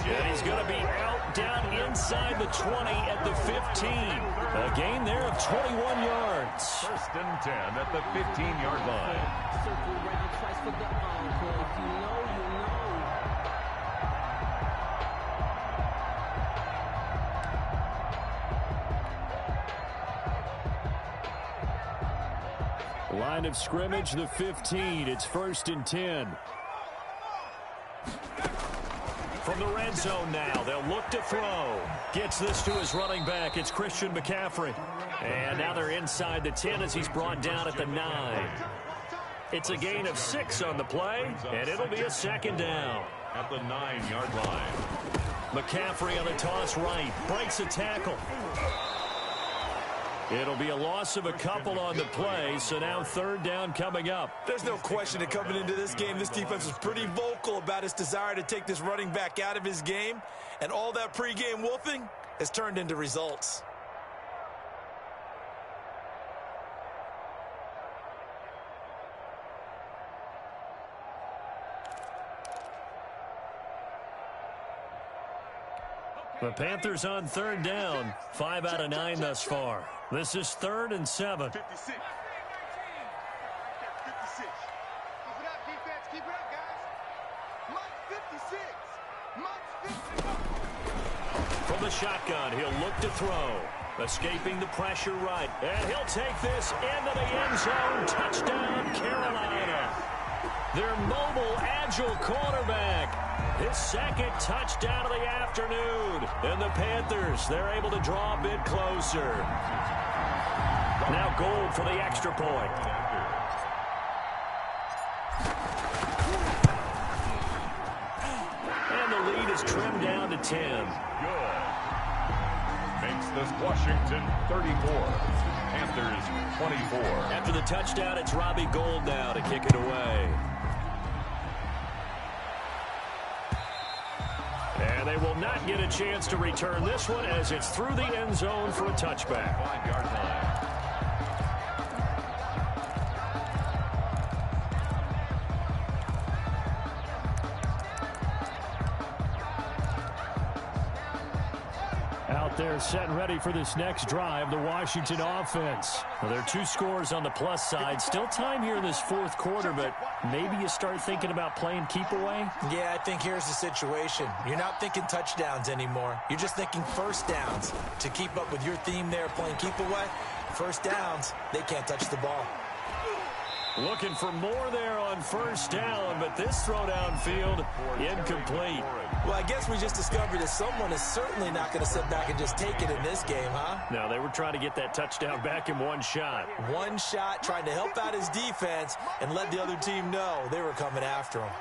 Speaker 1: And he's going to be out down inside the 20 at the 15. A gain there of 21 yards.
Speaker 2: 1st and 10 at the 15-yard line.
Speaker 5: Circle right twice for the encore. If you know, you know.
Speaker 1: Line of scrimmage, the 15. It's 1st and 10. From the red zone now, they'll look to throw. Gets this to his running back. It's Christian McCaffrey. And now they're inside the 10 as he's brought down at the 9. It's a gain of 6 on the play, and it'll be a 2nd down.
Speaker 2: At the 9-yard line.
Speaker 1: McCaffrey on the toss right. Breaks a tackle. It'll be a loss of a couple on the play, so now 3rd down coming up.
Speaker 3: There's no question that coming into this game, this defense was pretty vocal about its desire to take this running back out of his game, and all that pregame wolfing has turned into results.
Speaker 1: The Panthers on 3rd down. 5 out of 9 thus far. This is 3rd and 7.
Speaker 4: 56. 56. Keep it up, defense. Keep it up, guys. Mike 56. Mike 56.
Speaker 1: From the shotgun, he'll look to throw. Escaping the pressure right. And he'll take this into the end zone. Touchdown, Carolina. Their mobile, agile quarterback. His 2nd touchdown of the afternoon. And the Panthers, they're able to draw a bit closer. Now Gold for the extra point. And the lead is trimmed down to 10.
Speaker 2: Good. Makes this Washington 34. Panthers 24.
Speaker 1: After the touchdown, it's Robbie Gould now to kick it away. And they will not get a chance to return this one as it's through the end zone for a touchback.
Speaker 2: 5-yard line.
Speaker 1: Out there set and ready for this next drive, the Washington offense. Well, there are 2 scores on the plus side. Still time here in this 4th quarter, but maybe you start thinking about playing keep away?
Speaker 3: Yeah, I think here's the situation. You're not thinking touchdowns anymore. You're just thinking first downs. To keep up with your theme there, playing keep away, first downs, they can't touch the ball.
Speaker 1: Looking for more there on 1st down, but this throw downfield, incomplete.
Speaker 3: Well, I guess we just discovered that someone is certainly not going to sit back and just take it in this game, huh?
Speaker 1: No, they were trying to get that touchdown back in one shot.
Speaker 3: One shot, trying to help out his defense and let the other team know they were coming after him.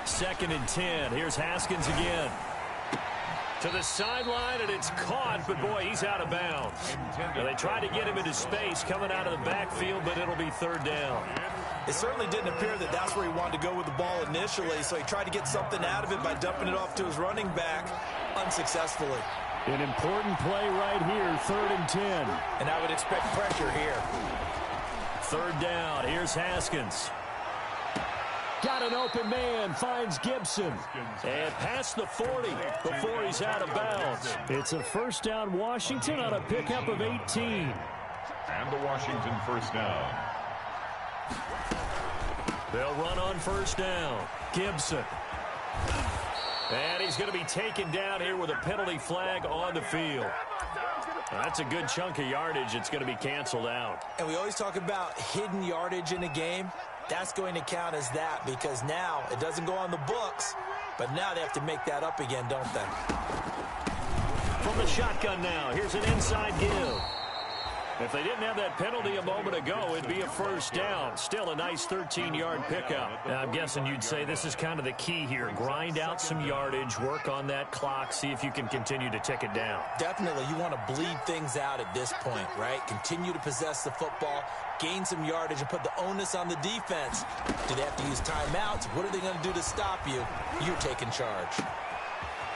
Speaker 1: 2nd and 10. Here's Haskins again. To the sideline, and it's caught, but boy, he's out of bounds. Now, they tried to get him into space coming out of the backfield, but it'll be 3rd down.
Speaker 3: It certainly didn't appear that that's where he wanted to go with the ball initially, so he tried to get something out of it by dumping it off to his running back unsuccessfully.
Speaker 1: An important play right here, 3rd and 10.
Speaker 3: And I would expect pressure here.
Speaker 1: 3rd down, here's Haskins. Got an open man, finds Gibson. And past the 40 before he's out of bounds. It's a 1st down Washington on a pickup of 18.
Speaker 2: And the Washington 1st down.
Speaker 1: They'll run on 1st down. Gibson. And he's going to be taken down here with a penalty flag on the field. That's a good chunk of yardage. It's going to be canceled out.
Speaker 3: And we always talk about hidden yardage in a game. That's going to count as that because now it doesn't go on the books, but now they have to make that up again, don't they?
Speaker 1: From the shotgun now, here's an inside give. If they didn't have that penalty a moment ago, it'd be a first down. Still a nice 13-yard pickup. Now, I'm guessing you'd say this is kind of the key here. Grind out some yardage, work on that clock, see if you can continue to tick it down.
Speaker 3: Definitely, you want to bleed things out at this point, right? Continue to possess the football, gain some yardage, and put the onus on the defense. Do they have to use timeouts? What are they going to do to stop you? You're taking charge.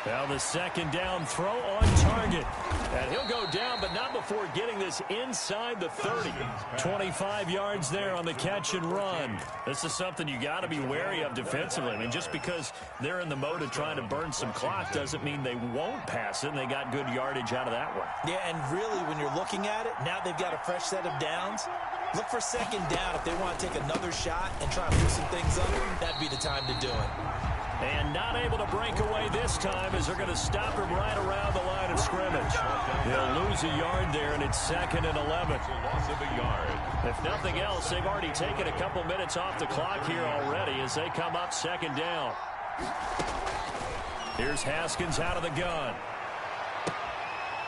Speaker 1: Now the second down throw on target. And he'll go down, but not before getting this inside the 30. 25 yards there on the catch and run. This is something you got to be wary of defensively. I mean, just because they're in the mode of trying to burn some clock doesn't mean they won't pass it, and they got good yardage out of that one.
Speaker 3: Yeah, and really, when you're looking at it, now they've got a fresh set of downs. Look for second down if they want to take another shot and try and loosen things up. That'd be the time to do it.
Speaker 1: And not able to break away this time as they're going to stop him right around the line of scrimmage. He'll lose a yard there, and it's 2nd and 11.
Speaker 2: Loss of a yard.
Speaker 1: If nothing else, they've already taken a couple minutes off the clock here already as they come up 2nd down. Here's Haskins out of the gun.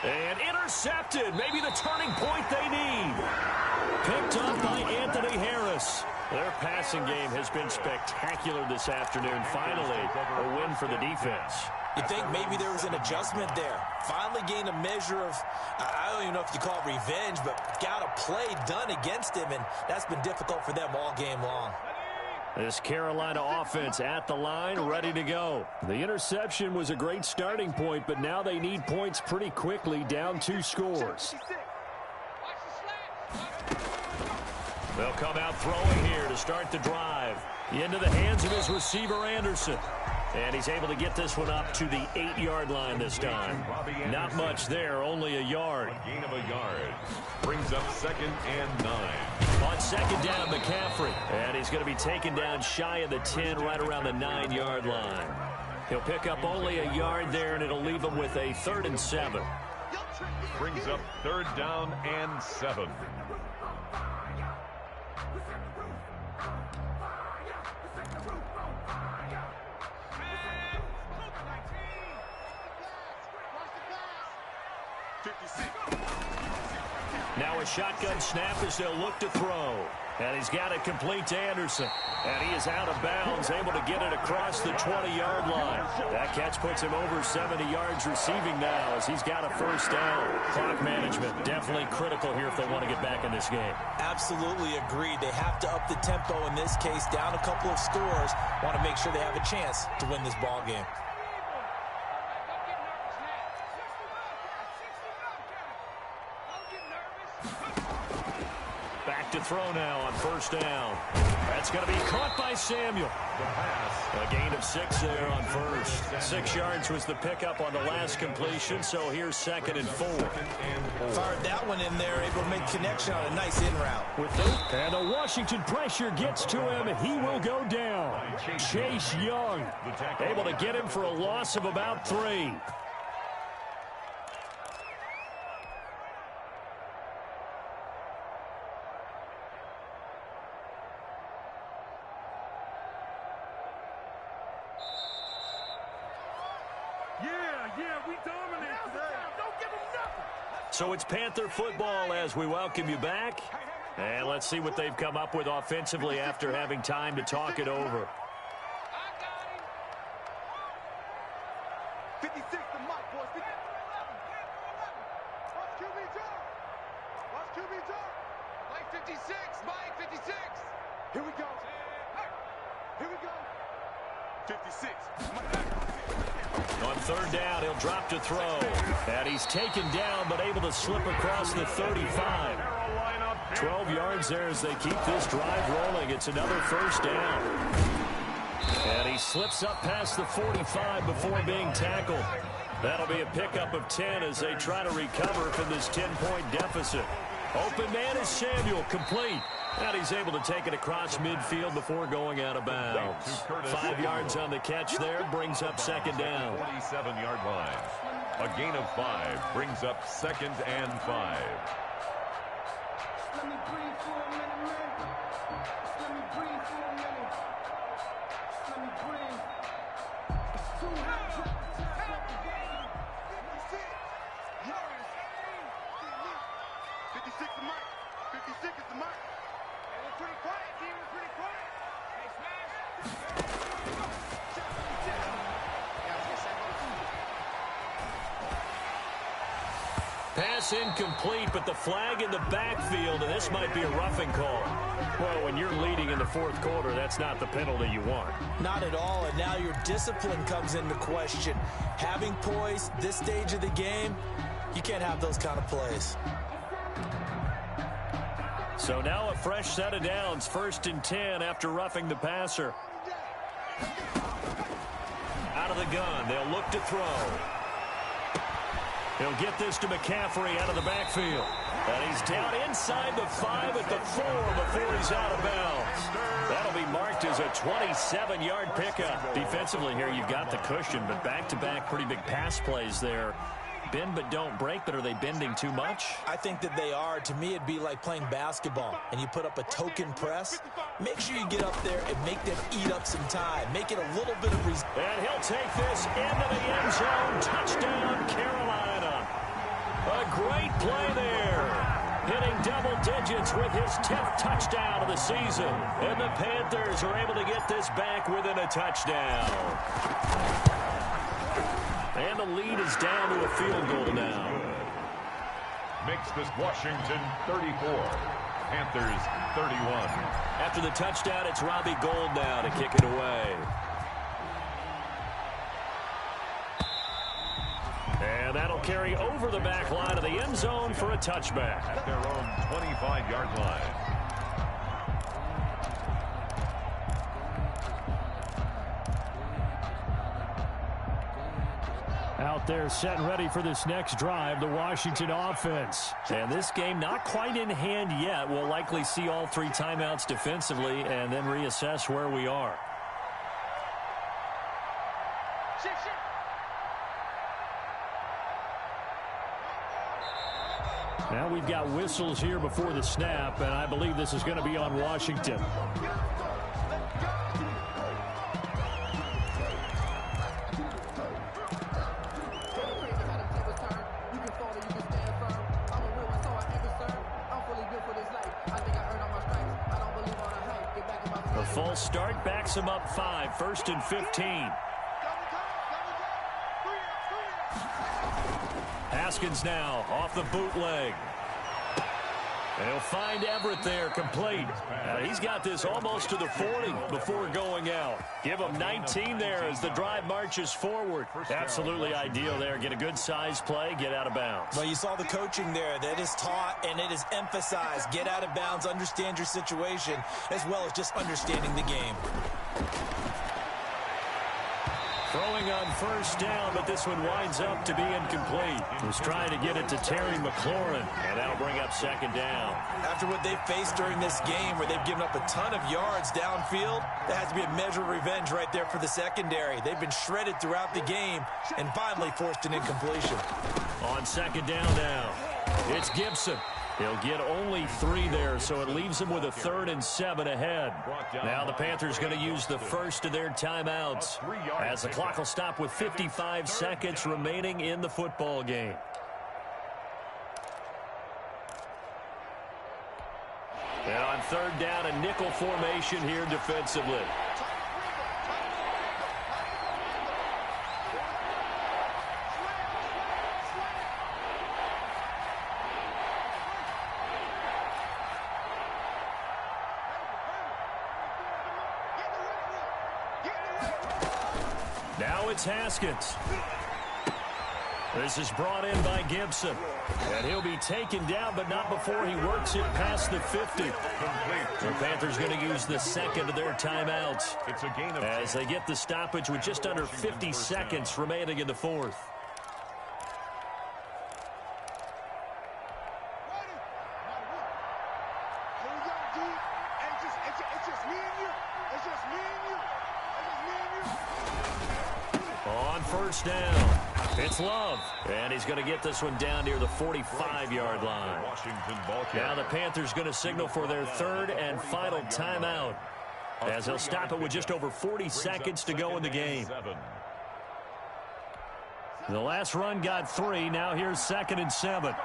Speaker 1: And intercepted. Maybe the turning point they need. Picked up by Anthony Harris. Their passing game has been spectacular this afternoon. Finally, a win for the defense.
Speaker 3: You think maybe there was an adjustment there. Finally gained a measure of, I don't even know if you call it revenge, but got a play done against him, and that's been difficult for them all game long.
Speaker 1: This Carolina offense at the line, ready to go. The interception was a great starting point, but now they need points pretty quickly, down 2 scores. They'll come out throwing here to start the drive. Into the hands of his receiver, Anderson. And he's able to get this one up to the 8-yard line this time. Not much there, only a yard.
Speaker 2: A gain of a yard. Brings up 2nd and 9.
Speaker 1: On 2nd down, McCaffrey. And he's going to be taken down shy of the 10, right around the 9-yard line. He'll pick up only a yard there, and it'll leave him with a 3rd and 7.
Speaker 2: Brings up 3rd down and 7.
Speaker 1: Now a shotgun snap as they'll look to throw. And he's got it complete to Anderson. And he is out of bounds, able to get it across the 20-yard line. That catch puts him over 70 yards receiving now as he's got a first down. Clock management definitely critical here if they want to get back in this game.
Speaker 3: Absolutely agreed. They have to up the tempo in this case, down a couple of scores. Want to make sure they have a chance to win this ball game.
Speaker 1: Back to throw now on first down. That's going to be caught by Samuel.
Speaker 2: The pass.
Speaker 1: A gain of 6 there on first. 6 yards was the pickup on the last completion, so here's 2nd and 4.
Speaker 3: Fired that one in there, able to make connection on a nice in route.
Speaker 1: And the Washington pressure gets to him. He will go down. Chase Young able to get him for a loss of about 3.
Speaker 4: We dominate today. Don't give them nothing.
Speaker 1: So it's Panther football as we welcome you back. And let's see what they've come up with offensively after having time to talk it over.
Speaker 4: 56 to Mike, boys. 11. Watch QB jump. Watch QB jump. Mike 56. Mike 56. Here we go. Here we go. 56.
Speaker 1: On 3rd down, he'll drop to throw. And he's taken down, but able to slip across the 35. 12 yards there as they keep this drive rolling. It's another first down. And he slips up past the 45 before being tackled. That'll be a pickup of 10 as they try to recover from this 10-point deficit. Open man is Samuel, complete. And he's able to take it across midfield before going out of bounds. 5 yards on the catch there, brings up 2nd down.
Speaker 2: 47-yard line. A gain of 5 brings up 2nd and 5.
Speaker 5: Let me breathe for a minute, man. Let me breathe for
Speaker 4: 56 is the mark. It was pretty quiet, team. It was pretty quiet. Hey, smash.
Speaker 1: Pass incomplete, but the flag in the backfield, and this might be a roughing call. Well, when you're leading in the fourth quarter, that's not the penalty you want.
Speaker 3: Not at all, and now your discipline comes into question. Having poise this stage of the game, you can't have those kind of plays.
Speaker 1: So now a fresh set of downs, 1st and 10 after roughing the passer. Out of the gun, they'll look to throw. He'll get this to McCaffrey out of the backfield. And he's down inside the 5 at the 4 before he's out of bounds. That'll be marked as a 27-yard pickup. Defensively here, you've got the cushion, but back-to-back pretty big pass plays there. Bend but don't break, but are they bending too much?
Speaker 3: I think that they are. To me, it'd be like playing basketball, and you put up a token press. Make sure you get up there and make them eat up some time. Make it a little bit of resistance.
Speaker 1: And he'll take this into the end zone. Touchdown, Carolina. A great play there. Hitting double digits with his 10th touchdown of the season. And the Panthers are able to get this back within a touchdown. And the lead is down to a field goal now.
Speaker 2: Makes this Washington 34. Panthers 31.
Speaker 1: After the touchdown, it's Robbie Gould now to kick it away. And that'll carry over the back line of the end zone for a touchback.
Speaker 2: At their own 25-yard line.
Speaker 1: Out there set and ready for this next drive, the Washington offense. And this game not quite in hand yet. We'll likely see all 3 timeouts defensively and then reassess where we are. Now we've got whistles here before the snap, and I believe this is going to be on Washington. The full start backs him up 5, 1st and 15. Haskins now off the bootleg. And he'll find Everett there, complete. He's got this almost to the 40 before going out. Give him 19 there as the drive marches forward. Absolutely ideal there. Get a good size play, get out of bounds.
Speaker 3: Well, you saw the coaching there. That is taught and it is emphasized. Get out of bounds, understand your situation, as well as just understanding the game.
Speaker 1: Throwing on 1st down, but this one winds up to be incomplete. Was trying to get it to Terry McLaurin, and that'll bring up 2nd down.
Speaker 3: After what they've faced during this game where they've given up a ton of yards downfield, that has to be a measure of revenge right there for the secondary. They've been shredded throughout the game and finally forced an incompletion.
Speaker 1: On 2nd down now, it's Gibson. He'll get only 3 there, so it leaves him with a 3rd and 7 ahead. Now the Panthers going to use the first of their timeouts as the clock will stop with 55 seconds remaining in the football game. And on 3rd down, a nickel formation here defensively. Now it's Haskins. This is brought in by Gibson. And he'll be taken down, but not before he works it past the 50. The Panthers going to use the 2nd of their timeouts
Speaker 2: It's a gain of
Speaker 1: as they get the stoppage with just under 50 seconds remaining in the 4th. On 1st down, it's Love. And he's going to get this one down near the 45-yard line.
Speaker 2: Washington ball
Speaker 1: Now the Panthers going to signal for their 3rd and final timeout as they'll stop it with just over 40 seconds to go in the game. The last run got 3. Now here's 2nd and 7.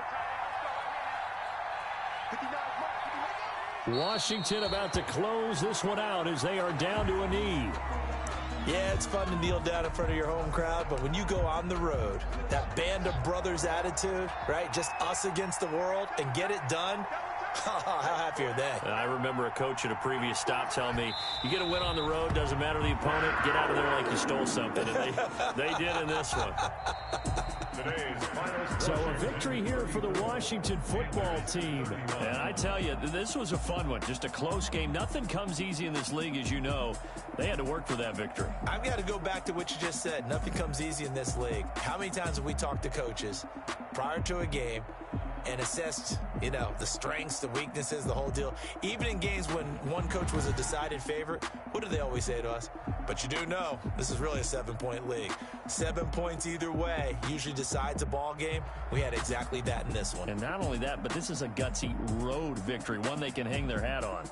Speaker 1: Washington about to close this one out as they are down to a knee.
Speaker 3: Yeah, it's fun to kneel down in front of your home crowd, but when you go on the road, that band of brothers attitude, right, just us against the world, and get it done, how happy are they?
Speaker 1: I remember a coach at a previous stop telling me, you get a win on the road, doesn't matter the opponent, get out of there like you stole something. And they did in this one. So a victory here for the Washington football team. And I tell you, this was a fun one. Just a close game. Nothing comes easy in this league, as you know. They had to work for that victory.
Speaker 3: I've got to go back to what you just said. Nothing comes easy in this league. How many times have we talked to coaches prior to a game and assessed, you know, the strengths, the weaknesses, the whole deal? Even in games when one coach was a decided favorite, what do they always say to us? But you do know this is really a 7-point league. 7 points either way usually decides a ball game. We had exactly that in this one.
Speaker 1: And not only that, but this is a gutsy road victory, one they can hang their hat on.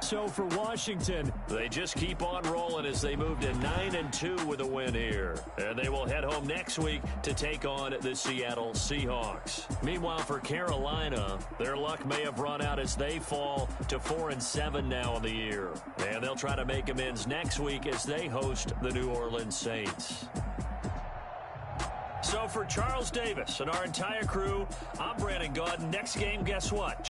Speaker 1: So for Washington, they just keep on rolling as they move to 9-2 with a win here. And they will head home next week to take on the Seattle Seahawks. Meanwhile, for Carolina, their luck may have run out as they fall to 4-7 now in the year. And they'll try to make amends next week as they host the New Orleans Saints. So for Charles Davis and our entire crew, I'm Brandon Gaudin. Next game, guess what?